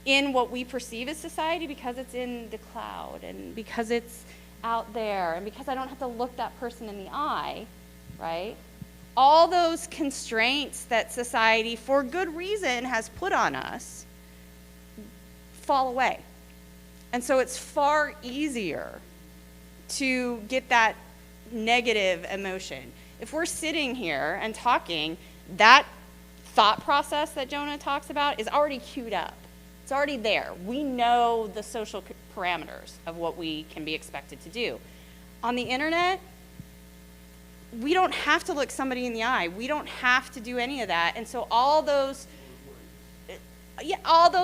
in what we perceive as society, because it's in the cloud, and because it's out there, and because I don't have to look that person in the eye, right? All those constraints that society, for good reason, has put on us fall away. And so it's far easier to get that negative emotion. If we're sitting here and talking, that thought process that Jonah talks about is already queued up. It's already there. We know the social parameters of what we can be expected to do. On the internet, we don't have to look somebody in the eye. We don't have to do any of that. And so all those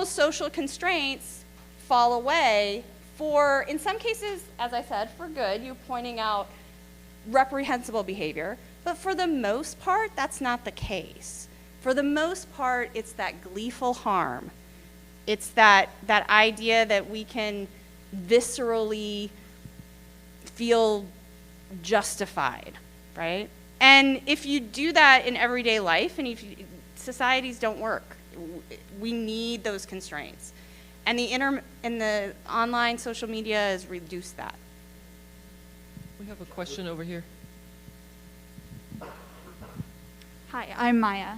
social constraints fall away for, in some cases, as I said, for good, you pointing out reprehensible behavior. But for the most part, that's not the case. For the most part, it's that gleeful harm. It's that idea that we can viscerally feel justified, right? And if you do that in everyday life, and societies don't work. We need those constraints. And the online social media has reduced that. We have a question over here. Hi, I'm Maya.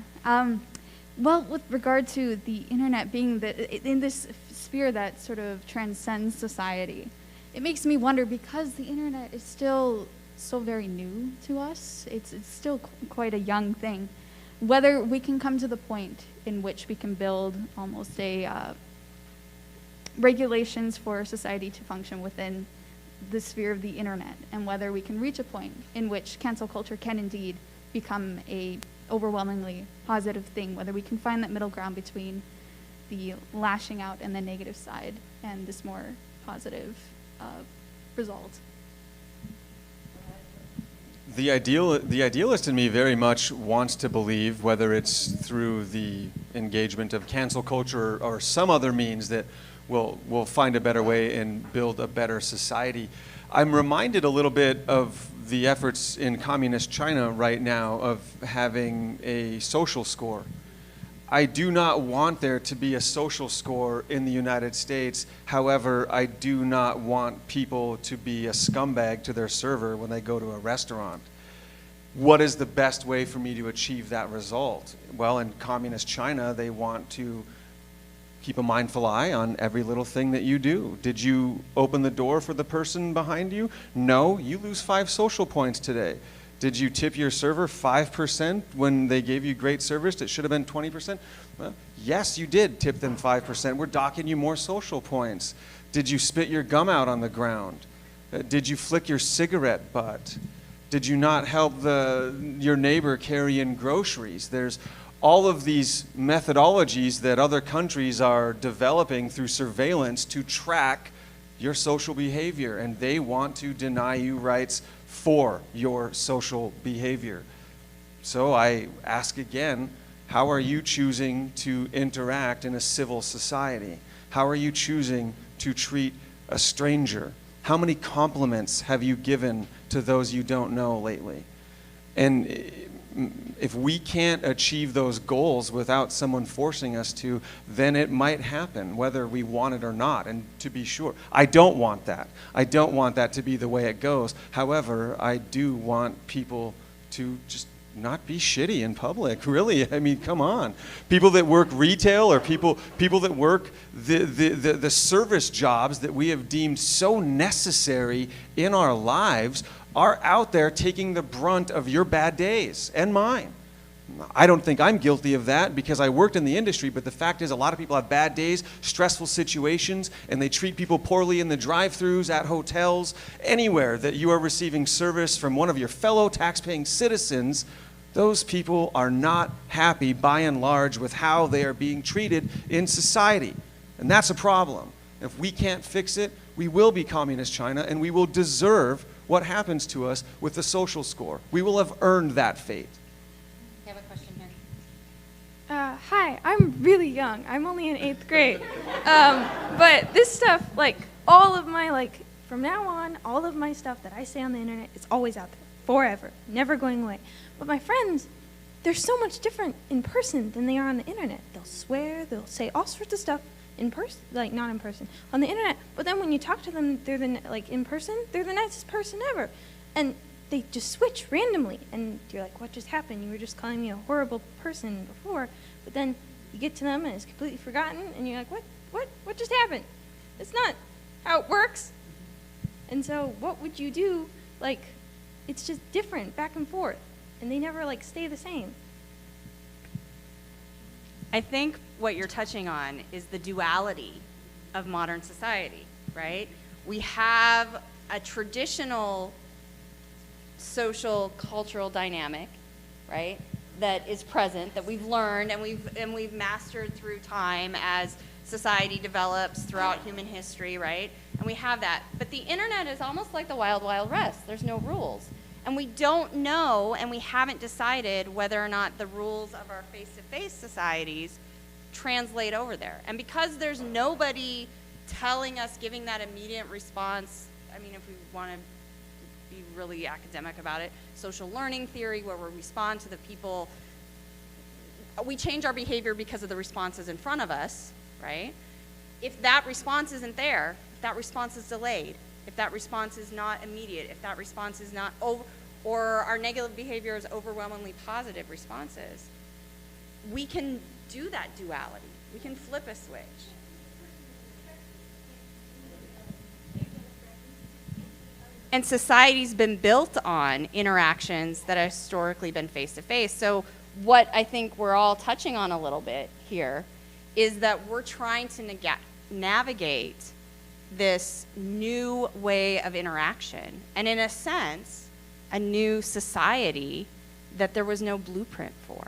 Well, with regard to the internet being in this sphere that sort of transcends society, it makes me wonder, because the internet is still so very new to us, it's still quite a young thing, whether we can come to the point in which we can build almost a regulations for society to function within the sphere of the internet, and whether we can reach a point in which cancel culture can indeed become a overwhelmingly positive thing, whether we can find that middle ground between the lashing out and the negative side and this more positive result. The idealist in me very much wants to believe, whether it's through the engagement of cancel culture or some other means, that we'll find a better way and build a better society. I'm reminded a little bit of the efforts in communist China right now of having a social score. I do not want there to be a social score in the United States. However, I do not want people to be a scumbag to their server when they go to a restaurant. What is the best way for me to achieve that result? Well, in communist China, they want to keep a mindful eye on every little thing that you do. Did you open the door for the person behind you? No, you lose 5 social points today. Did you tip your server 5% when they gave you great service? It should have been 20%. Well, yes, you did tip them 5%. We're docking you more social points. Did you spit your gum out on the ground? Did you flick your cigarette butt? Did you not help your neighbor carry in groceries? There's all of these methodologies that other countries are developing through surveillance to track your social behavior, and they want to deny you rights for your social behavior. So I ask again, how are you choosing to interact in a civil society? How are you choosing to treat a stranger? How many compliments have you given to those you don't know lately? And if we can't achieve those goals without someone forcing us to, then it might happen, whether we want it or not. And to be sure, I don't want that. I don't want that to be the way it goes. However, I do want people to just not be shitty in public, really. I mean, come on. People that work retail or people that work the service jobs that we have deemed so necessary in our lives are out there taking the brunt of your bad days and mine. I don't think I'm guilty of that because I worked in the industry, but the fact is a lot of people have bad days, stressful situations, and they treat people poorly in the drive-thrus, at hotels, anywhere that you are receiving service from one of your fellow tax-paying citizens. Those people are not happy, by and large, with how they are being treated in society. And that's a problem. If we can't fix it, we will be communist China, and we will deserve what happens to us with the social score. We will have earned that fate. I have a question here. Hi, I'm really young. I'm only in 8th grade. But this stuff, like, all of my, from now on, all of my stuff that I say on the internet is always out there, forever, never going away. But my friends, they're so much different in person than they are on the internet. They'll swear, they'll say all sorts of stuff in person, not in person, on the internet. But then when you talk to them, they're in person, they're the nicest person ever. And they just switch randomly. And you're like, what just happened? You were just calling me a horrible person before. But then you get to them and it's completely forgotten. And you're like, what just happened? It's not how it works. And so what would you do? It's just different back and forth. And they never stay the same. I think what you're touching on is the duality of modern society, right? We have a traditional social cultural dynamic, right, that is present, that we've learned and we've mastered through time as society develops throughout human history, right? And we have that. But the internet is almost like the wild, wild west. There's no rules. And we don't know, and we haven't decided whether or not the rules of our face-to-face societies translate over there. And because there's nobody telling us, giving that immediate response, I mean, if we want to be really academic about it, social learning theory, where we respond to the people, we change our behavior because of the responses in front of us, right? If that response isn't there, if that response is delayed, if that response is not immediate, if that response is not or our negative behavior is overwhelmingly positive responses, we can do that duality. We can flip a switch. And society's been built on interactions that have historically been face-to-face. So what I think we're all touching on a little bit here is that we're trying to navigate this new way of interaction, and in a sense, a new society that there was no blueprint for,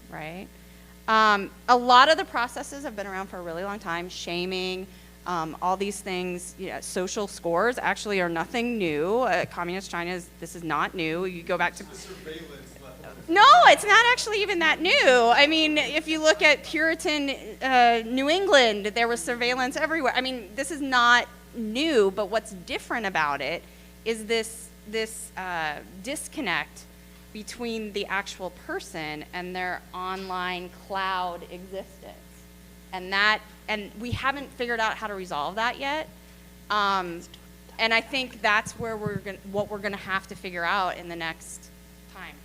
right? A lot of the processes have been around for a really long time. Shaming, All these things, social scores actually are nothing new. Communist China, this is not new. You go back to... No, it's not actually even that new. I mean, if you look at Puritan New England, there was surveillance everywhere. I mean, this is not new, but what's different about it is this disconnect between the actual person and their online cloud existence. And we haven't figured out how to resolve that yet. And I think that's where what we're gonna have to figure out in the next time.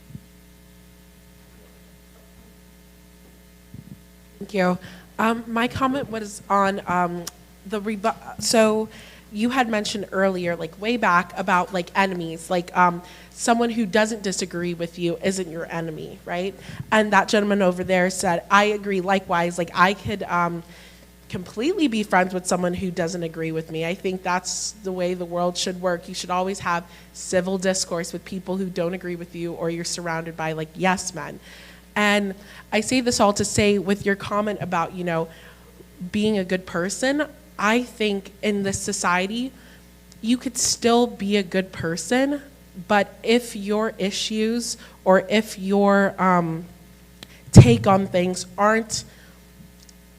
Thank you. My comment was on so you had mentioned earlier, like way back, about like enemies, like someone who doesn't disagree with you isn't your enemy, right? And that gentleman over there said, I agree likewise, like I could completely be friends with someone who doesn't agree with me. I think that's the way the world should work. You should always have civil discourse with people who don't agree with you, or you're surrounded by like yes men. And I say this all to say, with your comment about, being a good person, I think in this society, you could still be a good person, but if your issues or if your take on things aren't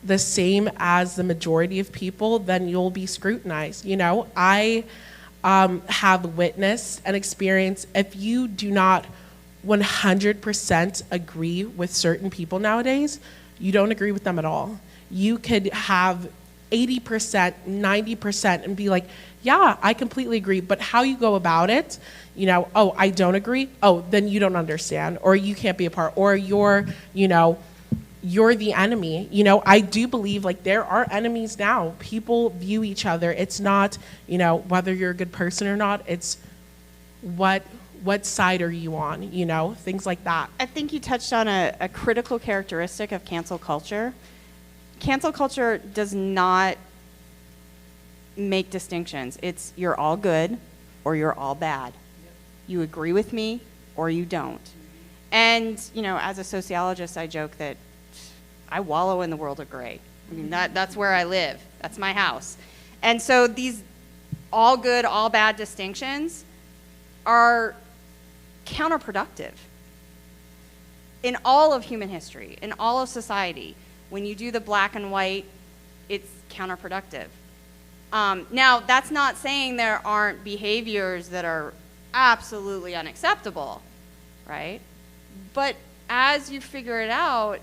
the same as the majority of people, then you'll be scrutinized. I have witnessed and experienced, if you do not 100% agree with certain people nowadays, you don't agree with them at all. You could have 80%, 90% and be like, yeah, I completely agree, but how you go about it, oh, I don't agree, oh, then you don't understand, or you can't be a part, or you're the enemy. I do believe like there are enemies now. People view each other. It's not, whether you're a good person or not, it's what side are you on, things like that. I think you touched on a critical characteristic of cancel culture. Cancel culture does not make distinctions. It's you're all good or you're all bad. You agree with me or you don't. And, as a sociologist, I joke that I wallow in the world of gray. I mean, that's where I live. That's my house. And so these all good, all bad distinctions are counterproductive in all of human history, in all of society. When you do the black and white, it's counterproductive. Now, that's not saying there aren't behaviors that are absolutely unacceptable, right? But as you figure it out,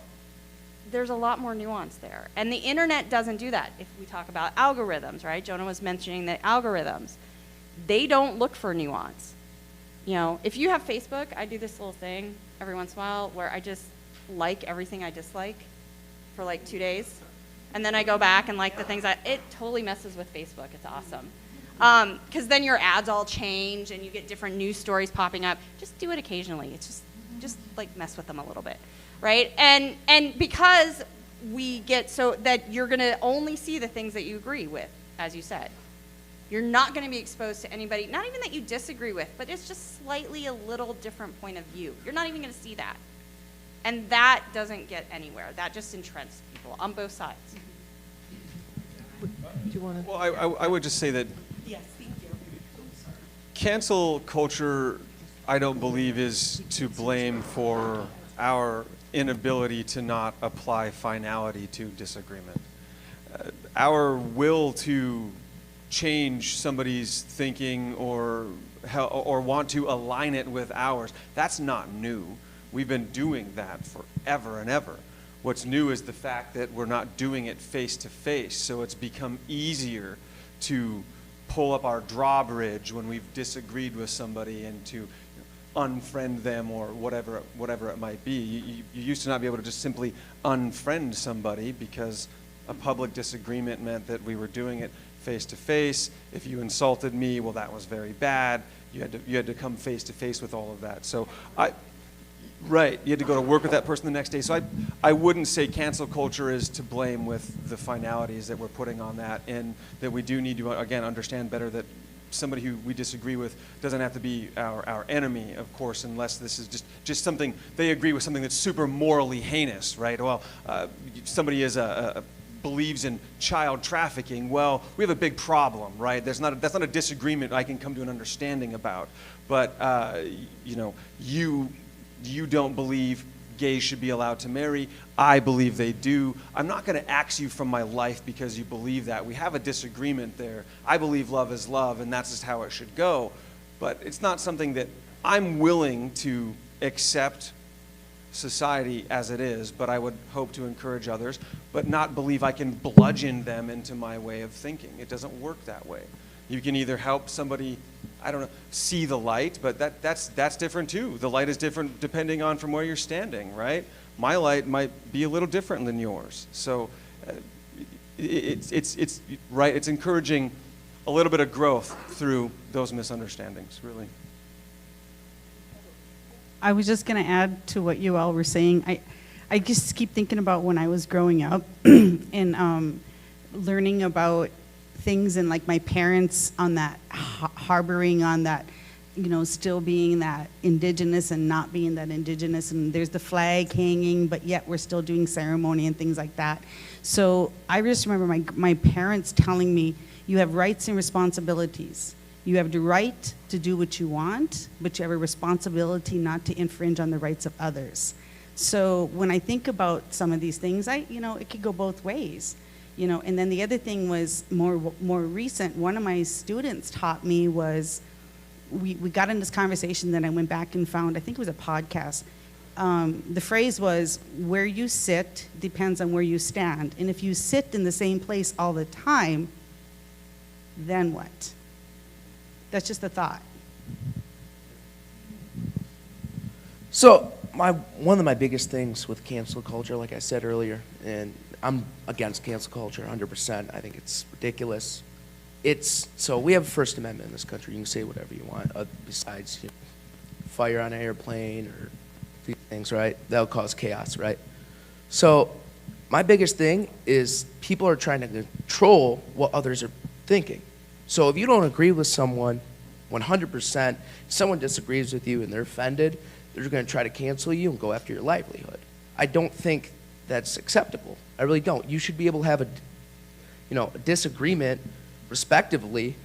there's a lot more nuance there. And the internet doesn't do that. If we talk about algorithms, right? Jonah was mentioning the algorithms. They don't look for nuance. If you have Facebook, I do this little thing every once in a while where I just like everything I dislike for like 2 days. And then I go back and like the things it totally messes with Facebook. It's awesome. Because then your ads all change and you get different news stories popping up. Just do it occasionally. It's just like mess with them a little bit, right? And because we get so that you're going to only see the things that you agree with, as you said. You're not going to be exposed to anybody, not even that you disagree with, but it's just slightly a little different point of view. You're not even going to see that. And that doesn't get anywhere. That just entrenches people on both sides. Do you want to? Well, I would just say that Yes, thank you. cancel culture, I don't believe, is to blame for our inability to not apply finality to disagreement. Our will to change somebody's thinking or want to align it with ours, that's not new. We've been doing that forever and ever. What's new is the fact that we're not doing it face to face, so it's become easier to pull up our drawbridge when we've disagreed with somebody and to unfriend them or whatever it might be. You used to not be able to just simply unfriend somebody because a public disagreement meant that we were doing it face to face. If you insulted me, well, that was very bad. You had to come face to face with all of that. So right, you had to go to work with that person the next day. So I wouldn't say cancel culture is to blame with the finalities that we're putting on that, and that we do need to, again, understand better that somebody who we disagree with doesn't have to be our enemy, of course, unless this is just something, they agree with something that's super morally heinous, right? Well, somebody is believes in child trafficking, well, we have a big problem, right? That's not a disagreement I can come to an understanding about. But you don't believe gays should be allowed to marry. I believe they do. I'm not going to axe you from my life because you believe that. We have a disagreement there. I believe love is love, and that's just how it should go. But it's not something that I'm willing to accept society as it is, but I would hope to encourage others, but not believe I can bludgeon them into my way of thinking. It doesn't work that way. You can either help somebody, I don't know, see the light, but that's different too. The light is different depending on from where you're standing, right? My light might be a little different than yours. So it's right. It's encouraging a little bit of growth through those misunderstandings, really. I was just going to add to what you all were saying. I just keep thinking about when I was growing up and learning about things, and like my parents on that harboring on that, still being that indigenous and not being that indigenous, and there's the flag hanging, but yet we're still doing ceremony and things like that. So I just remember my parents telling me, you have rights and responsibilities. You have the right to do what you want, but you have a responsibility not to infringe on the rights of others. So when I think about some of these things, it could go both ways. And then the other thing was more recent. One of my students taught me was, we got in this conversation that I went back and found, I think it was a podcast. The phrase was, where you sit depends on where you stand. And if you sit in the same place all the time, then what? That's just a thought. So one of my biggest things with cancel culture, like I said earlier, and I'm against cancel culture 100%. I think it's ridiculous. So we have a First Amendment in this country. You can say whatever you want, besides fire on an airplane or these things, right? That'll cause chaos, right? So my biggest thing is people are trying to control what others are thinking. So if you don't agree with someone 100%, someone disagrees with you and they're offended, they're going to try to cancel you and go after your livelihood. I don't think that's acceptable. I really don't. You should be able to have a disagreement respectively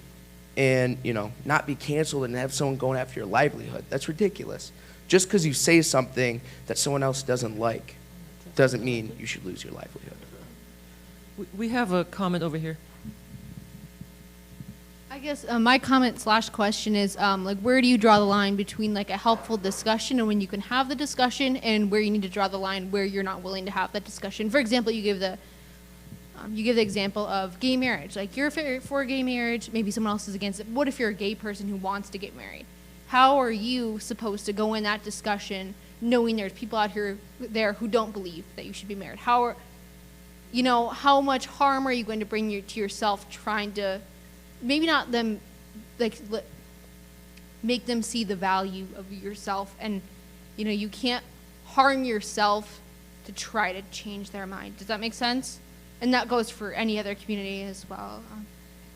and, not be canceled and have someone going after your livelihood. That's ridiculous. Just because you say something that someone else doesn't like doesn't mean you should lose your livelihood. We have a comment over here. I guess my comment/question is where do you draw the line between a helpful discussion and when you can have the discussion, and where you need to draw the line where you're not willing to have that discussion? For example, you give the example of gay marriage. You're for gay marriage, maybe someone else is against it. What if you're a gay person who wants to get married? How are you supposed to go in that discussion knowing there's people out there who don't believe that you should be married? How much harm are you going to bring to yourself trying to maybe not them, make them see the value of yourself, and you can't harm yourself to try to change their mind. Does that make sense? And that goes for any other community as well.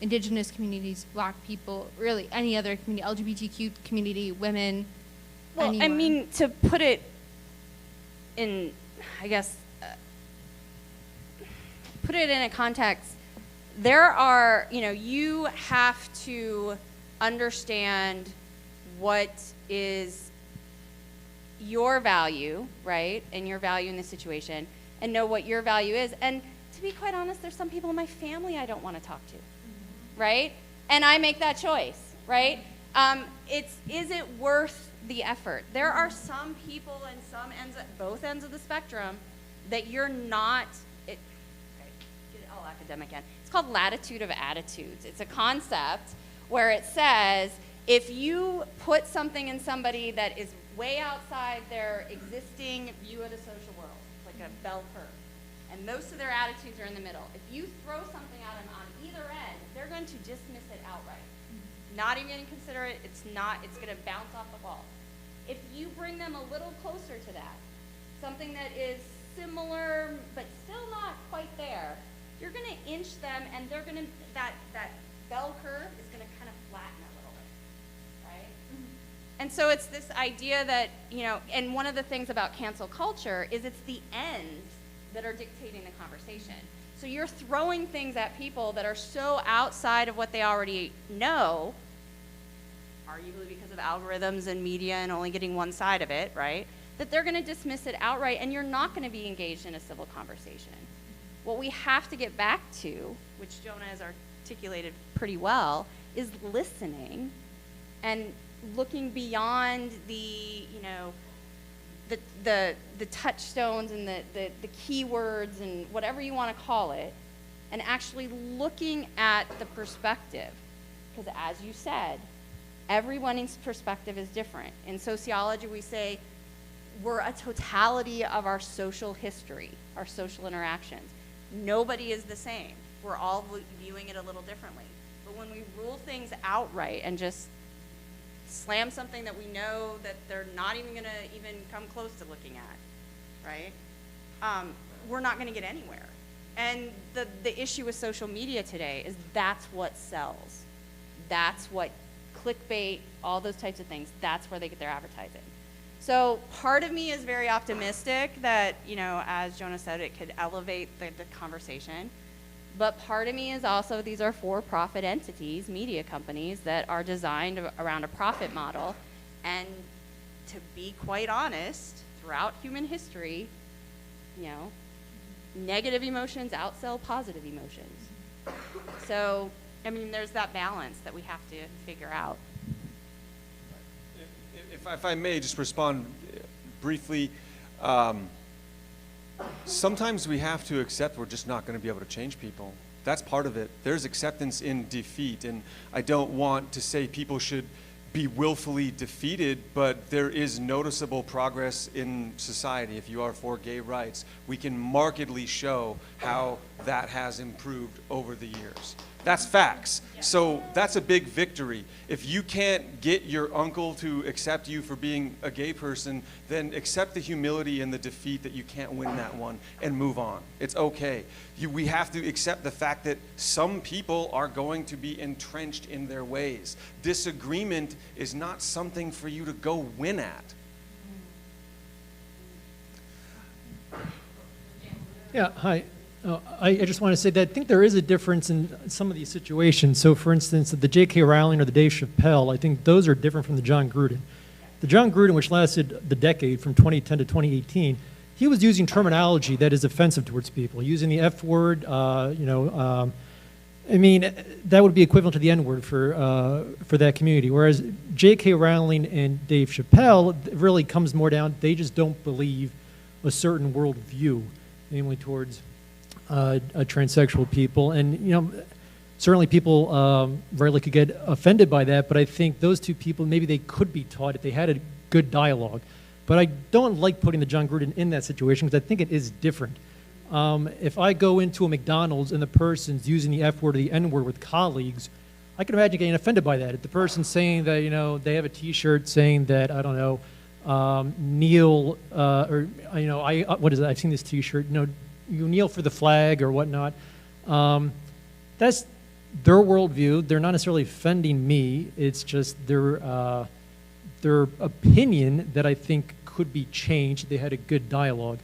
Indigenous communities, Black people, really any other community, LGBTQ community, women. Well, anyone. I mean, to put it in, I guess, put it in a context. There are, you have to understand what is your value, right, and your value in this situation, and know what your value is. And to be quite honest, there's some people in my family I don't want to talk to, right? And I make that choice, right? Is it worth the effort? There are some people in both ends of the spectrum that you're not, get it all academic again. It's called Latitude of Attitudes. It's a concept where it says if you put something in somebody that is way outside their existing view of the social world, like a bell curve, and most of their attitudes are in the middle, if you throw something at them on either end, they're going to dismiss it outright. Not even going to consider it. It's going to bounce off the wall. If you bring them a little closer to that, something that is similar but still not quite there, you're going to inch them, and they're going to, that bell curve is going to kind of flatten a little bit, right? Mm-hmm. And so it's this idea that, and one of the things about cancel culture is it's the ends that are dictating the conversation. So you're throwing things at people that are so outside of what they already know, arguably because of algorithms and media and only getting one side of it, right? That they're going to dismiss it outright, and you're not going to be engaged in a civil conversation. What we have to get back to, which Jonah has articulated pretty well, is listening and looking beyond the touchstones and the keywords and whatever you want to call it, and actually looking at the perspective. Because as you said, everyone's perspective is different. In sociology, we say we're a totality of our social history, our social interactions. Nobody is the same. We're all viewing it a little differently. But when we rule things outright and just slam something that we know that they're not even going to even come close to looking at, right? We're not going to get anywhere. And the issue with social media today is that's what sells. That's what clickbait, all those types of things, that's where they get their advertising. So part of me is very optimistic that, as Jonah said, it could elevate the conversation. But part of me is also, these are for-profit entities, media companies, that are designed around a profit model. And to be quite honest, throughout human history, negative emotions outsell positive emotions. So, there's that balance that we have to figure out. If I may just respond briefly, sometimes we have to accept we're just not going to be able to change people. That's part of it. There's acceptance in defeat, and I don't want to say people should be willfully defeated, but there is noticeable progress in society. If you are for gay rights, we can markedly show how that has improved over the years. That's facts. So that's a big victory. If you can't get your uncle to accept you for being a gay person, then accept the humility and the defeat that you can't win that one and move on. It's okay. We have to accept the fact that some people are going to be entrenched in their ways. Disagreement is not something for you to go win at. Yeah, hi. I just want to say that I think there is a difference in some of these situations. So, for instance, the J.K. Rowling or the Dave Chappelle, I think those are different from the John Gruden. The John Gruden, which lasted the decade from 2010 to 2018, he was using terminology that is offensive towards people, using the F word. That would be equivalent to the N word for that community. Whereas J.K. Rowling and Dave Chappelle really comes more down. They just don't believe a certain worldview, namely towards transsexual people, and certainly people rarely could get offended by that. But I think those two people, maybe they could be taught if they had a good dialogue. But I don't like putting the John Gruden in that situation because I think it is different. If I go into a McDonald's and the person's using the F word or the N word with colleagues, I can imagine getting offended by that. If the person's saying that they have a T-shirt saying that kneel what is it? I've seen this T-shirt. You kneel for the flag or whatnot. That's their worldview. They're not necessarily offending me. It's just their opinion that I think could be changed if they had a good dialogue.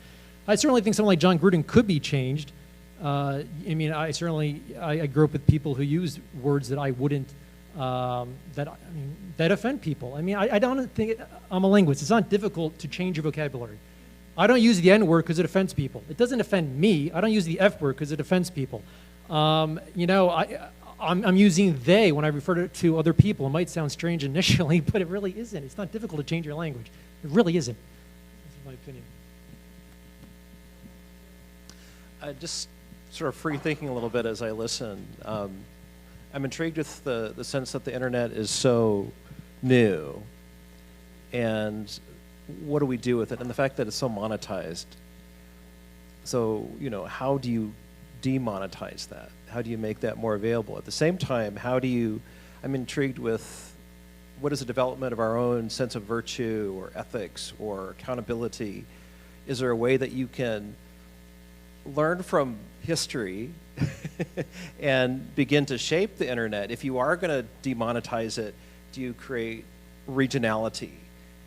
I certainly think someone like John Gruden could be changed. I grew up with people who use words that I wouldn't, that offend people. I don't think, I'm a linguist. It's not difficult to change your vocabulary. I don't use the N word because it offends people. It doesn't offend me. I don't use the F word because it offends people. I'm using they when I refer to other people. It might sound strange initially, but it really isn't. It's not difficult to change your language. It really isn't. That's my opinion. Just sort of free thinking a little bit as I listen. I'm intrigued with the sense that the internet is so new, and what do we do with it? And the fact that it's so monetized. So, how do you demonetize that? How do you make that more available? At the same time, I'm intrigued with what is the development of our own sense of virtue or ethics or accountability? Is there a way that you can learn from history and begin to shape the internet? If you are going to demonetize it, do you create regionality?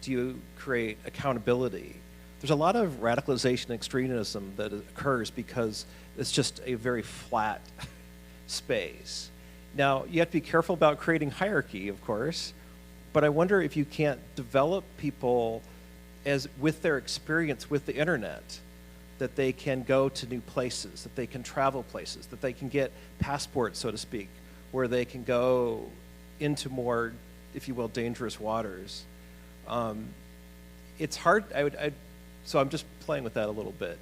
Do you create accountability? there's a lot of radicalization, extremism that occurs because it's just a very flat space. Now, you have to be careful about creating hierarchy, of course, but I wonder if you can't develop people as with their experience with the internet, that they can go to new places, that they can travel places, that they can get passports, so to speak, where they can go into more, if you will, dangerous waters. It's hard, so I'm just playing with that a little bit,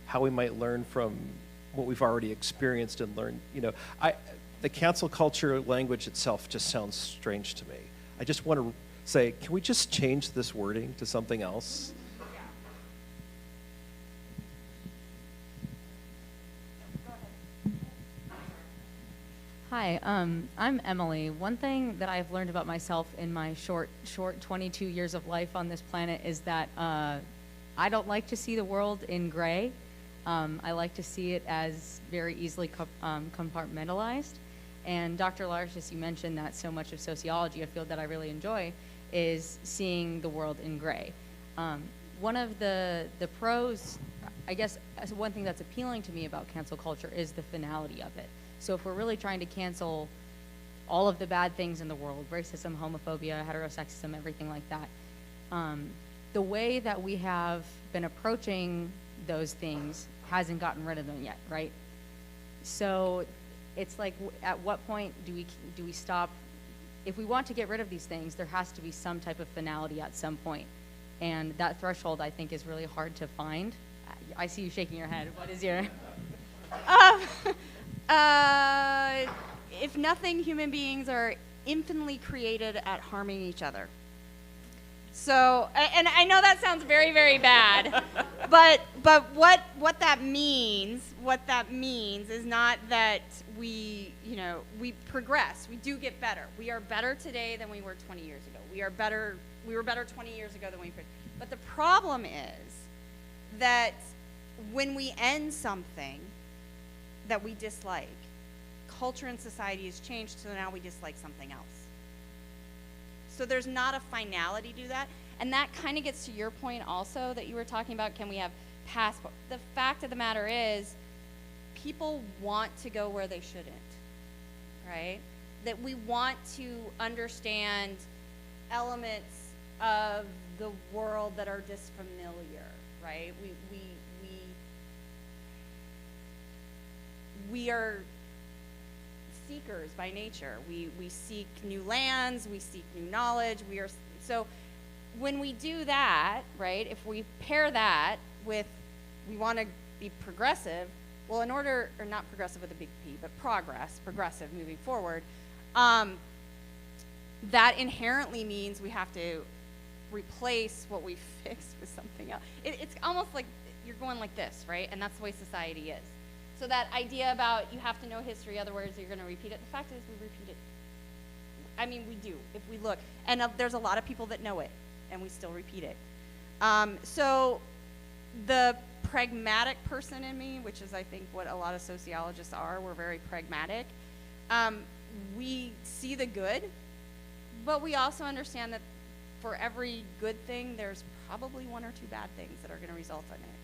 how we might learn from what we've already experienced and learned. You know, the cancel culture language itself just sounds strange to me. I just want to say, can we just change this wording to something else? Hi, I'm Emily. One thing that I've learned about myself in my short 22 years of life on this planet is that I don't like to see the world in gray. I like to see it as very easily compartmentalized. And Dr. Larsh, as you mentioned, that so much of sociology, a field that I really enjoy, is seeing the world in gray. One of the pros, I guess, one thing that's appealing to me about cancel culture is the finality of it. So if we're really trying to cancel all of the bad things in the world, racism, homophobia, heterosexism, everything like that, the way that we have been approaching those things hasn't gotten rid of them yet, right? So it's like, at what point do we stop? If we want to get rid of these things, there has to be some type of finality at some point. And that threshold, I think, is really hard to find. I see you shaking your head. What is your... If nothing, human beings are infinitely created at harming each other. So, and I know that sounds very, very bad, but what that means is not that we progress. We do get better. We are better today than we were 20 years ago. We were better 20 years ago than we were. But the problem is that when we end something that we dislike, culture and society has changed, so now we dislike something else. So there's not a finality to that. And that kind of gets to your point also that you were talking about, can we have passport? The fact of the matter is, people want to go where they shouldn't, right? That we want to understand elements of the world that are disfamiliar, right? We are seekers by nature. We seek new lands, we seek new knowledge. So when we do that, right, if we pair that with we want to be progressive, well, in order, or not progressive with a big P, but progressive moving forward, that inherently means we have to replace what we fixed with something else. It's almost like you're going like this, right? And that's the way society is. So that idea about you have to know history, other words, you're going to repeat it. The fact is we repeat it. I mean, we do, if we look. And there's a lot of people that know it, and we still repeat it. So the pragmatic person in me, which is I think what a lot of sociologists are, we're very pragmatic. We see the good, but we also understand that for every good thing, there's probably one or two bad things that are going to result in it.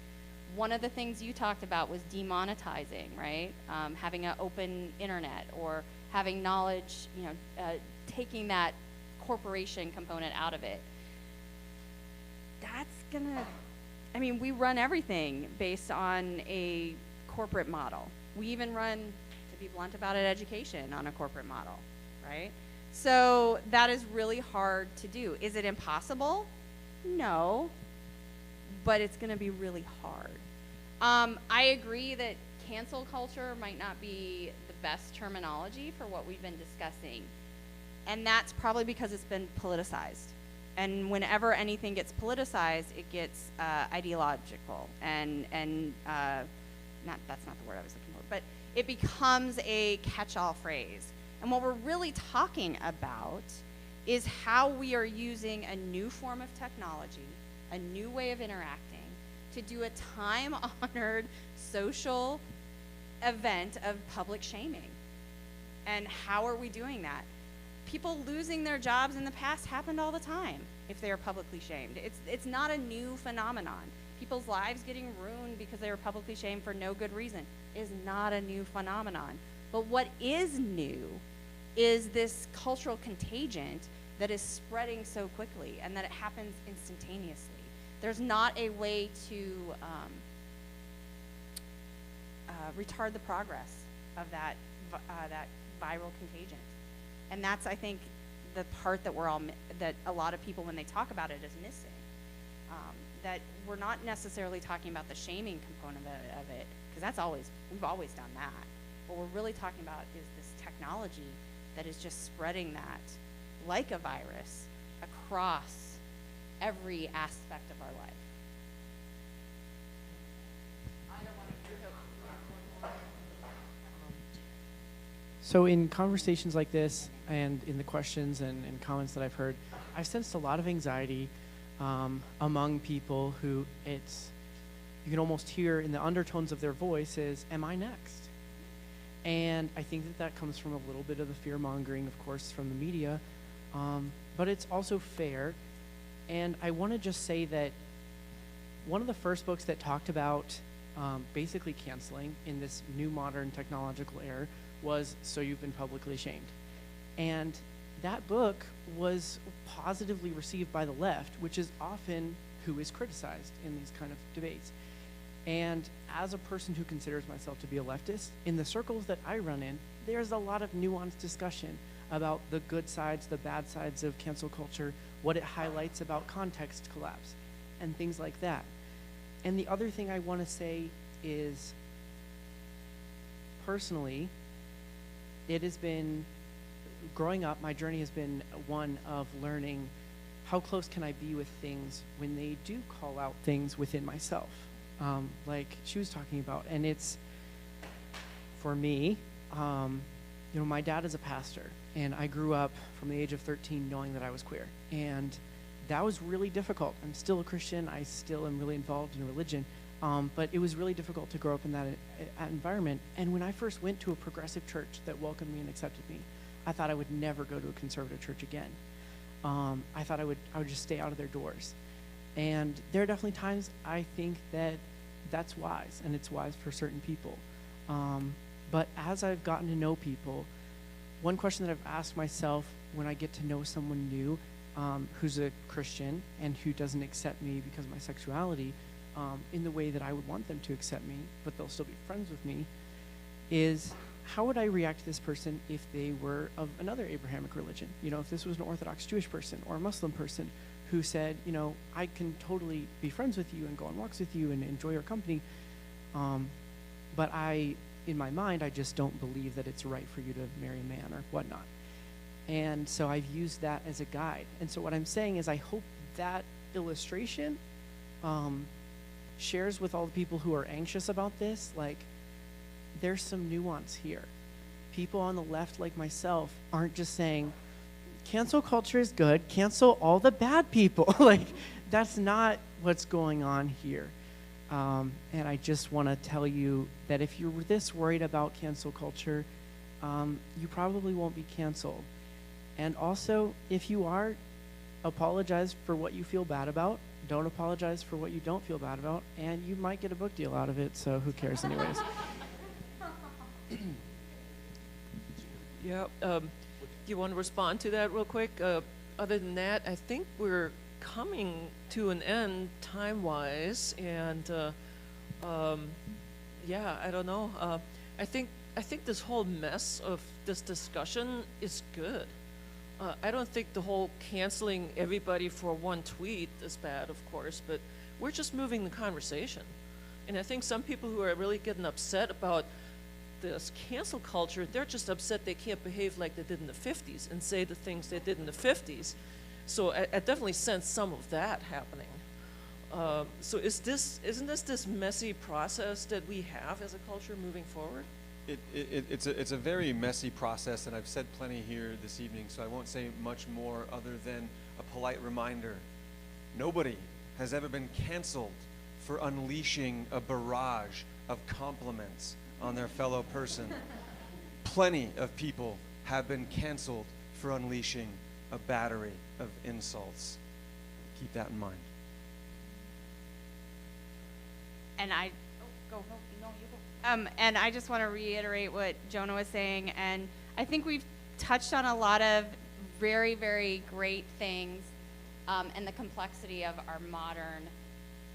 One of the things you talked about was demonetizing, right? Having an open internet or having knowledge, taking that corporation component out of it. That's gonna, we run everything based on a corporate model. We even run, to be blunt about it, education on a corporate model, right? So that is really hard to do. Is it impossible? No, but it's gonna be really hard. I agree that cancel culture might not be the best terminology for what we've been discussing. And that's probably because it's been politicized. And whenever anything gets politicized, it gets ideological. And that's not the word I was looking for, but it becomes a catch-all phrase. And what we're really talking about is how we are using a new form of technology, a new way of interacting, to do a time-honored social event of public shaming. And how are we doing that? People losing their jobs in the past happened all the time if they are publicly shamed. It's not a new phenomenon. people's lives getting ruined because they were publicly shamed for no good reason is not a new phenomenon. But what is new is this cultural contagion that is spreading so quickly and that it happens instantaneously. There's not a way to retard the progress of that viral contagion. And that's, I think, the part that that a lot of people, when they talk about it, is missing. That we're not necessarily talking about the shaming component of it, because we've always done that. What we're really talking about is this technology that is just spreading that like a virus across every aspect of our life. So in conversations like this and in the questions and comments that I've heard, I've sensed a lot of anxiety among people who you can almost hear in the undertones of their voice is, am I next? And I think that comes from a little bit of the fear-mongering, of course, from the media, but it's also fair. And I want to just say that one of the first books that talked about basically canceling in this new modern technological era was So You've Been Publicly Shamed. And that book was positively received by the left, which is often who is criticized in these kind of debates. And as a person who considers myself to be a leftist, in the circles that I run in, there's a lot of nuanced discussion about the good sides, the bad sides of cancel culture, what it highlights about context collapse, and things like that. And the other thing I want to say is, personally, it has been, growing up, my journey has been one of learning how close can I be with things when they do call out things within myself, like she was talking about. And it's, for me, my dad is a pastor, and I grew up from the age of 13 knowing that I was queer. And that was really difficult. I'm still a Christian. I still am really involved in religion. But it was really difficult to grow up in that environment. And when I first went to a progressive church that welcomed me and accepted me, I thought I would never go to a conservative church again. I thought I would just stay out of their doors. And there are definitely times I think that that's wise, and it's wise for certain people. But as I've gotten to know people, one question that I've asked myself when I get to know someone new who's a Christian and who doesn't accept me because of my sexuality in the way that I would want them to accept me, but they'll still be friends with me, is how would I react to this person if they were of another Abrahamic religion? If this was an Orthodox Jewish person or a Muslim person who said, I can totally be friends with you and go on walks with you and enjoy your company, but in my mind, I just don't believe that it's right for you to marry a man or whatnot. And so I've used that as a guide. And so what I'm saying is I hope that illustration shares with all the people who are anxious about this, like, there's some nuance here. People on the left, like myself, aren't just saying, cancel culture is good, cancel all the bad people. Like, that's not what's going on here. And I just want to tell you that if you're this worried about cancel culture, you probably won't be canceled. And also, if you are, apologize for what you feel bad about. Don't apologize for what you don't feel bad about, and you might get a book deal out of it, so who cares anyways. Yeah, do you want to respond to that real quick? Other than that, I think we're coming to an end time-wise, and yeah, I don't know. I think this whole mess of this discussion is good. I don't think the whole canceling everybody for one tweet is bad, of course, but we're just moving the conversation. And I think some people who are really getting upset about this cancel culture, they're just upset they can't behave like they did in the 50s and say the things they did in the 50s. So I definitely sense some of that happening. So isn't this messy process that we have as a culture moving forward? It's a very messy process, and I've said plenty here this evening, so I won't say much more other than a polite reminder. Nobody has ever been canceled for unleashing a barrage of compliments on their fellow person. Plenty of people have been canceled for unleashing a battery of insults. Keep that in mind. And I, oh, go, no, you go. And I just want to reiterate what Jonah was saying, and I think we've touched on a lot of very, very great things, and the complexity of our modern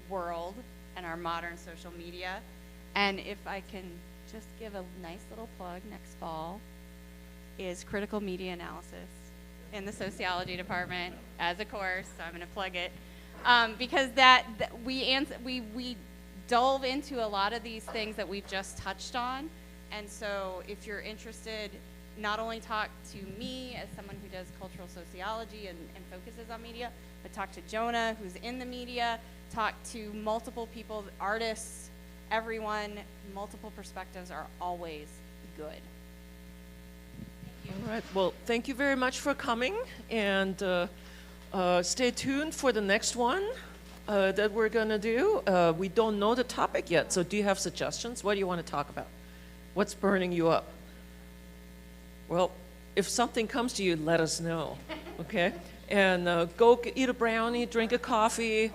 world and our modern social media. And if I can just give a nice little plug, next fall is critical media analysis in the sociology department as a course, so I'm going to plug it. Because we delve into a lot of these things that we've just touched on. And so if you're interested, not only talk to me as someone who does cultural sociology and focuses on media, but talk to Jonah, who's in the media, talk to multiple people, artists, everyone. Multiple perspectives are always good. All right. Well, thank you very much for coming, and stay tuned for the next one that we're going to do. We don't know the topic yet, so do you have suggestions? What do you want to talk about? What's burning you up? Well, if something comes to you, let us know, okay? And go eat a brownie, drink a coffee,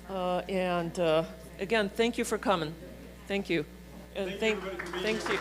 and again, thank you for coming. Thank you. And thank you.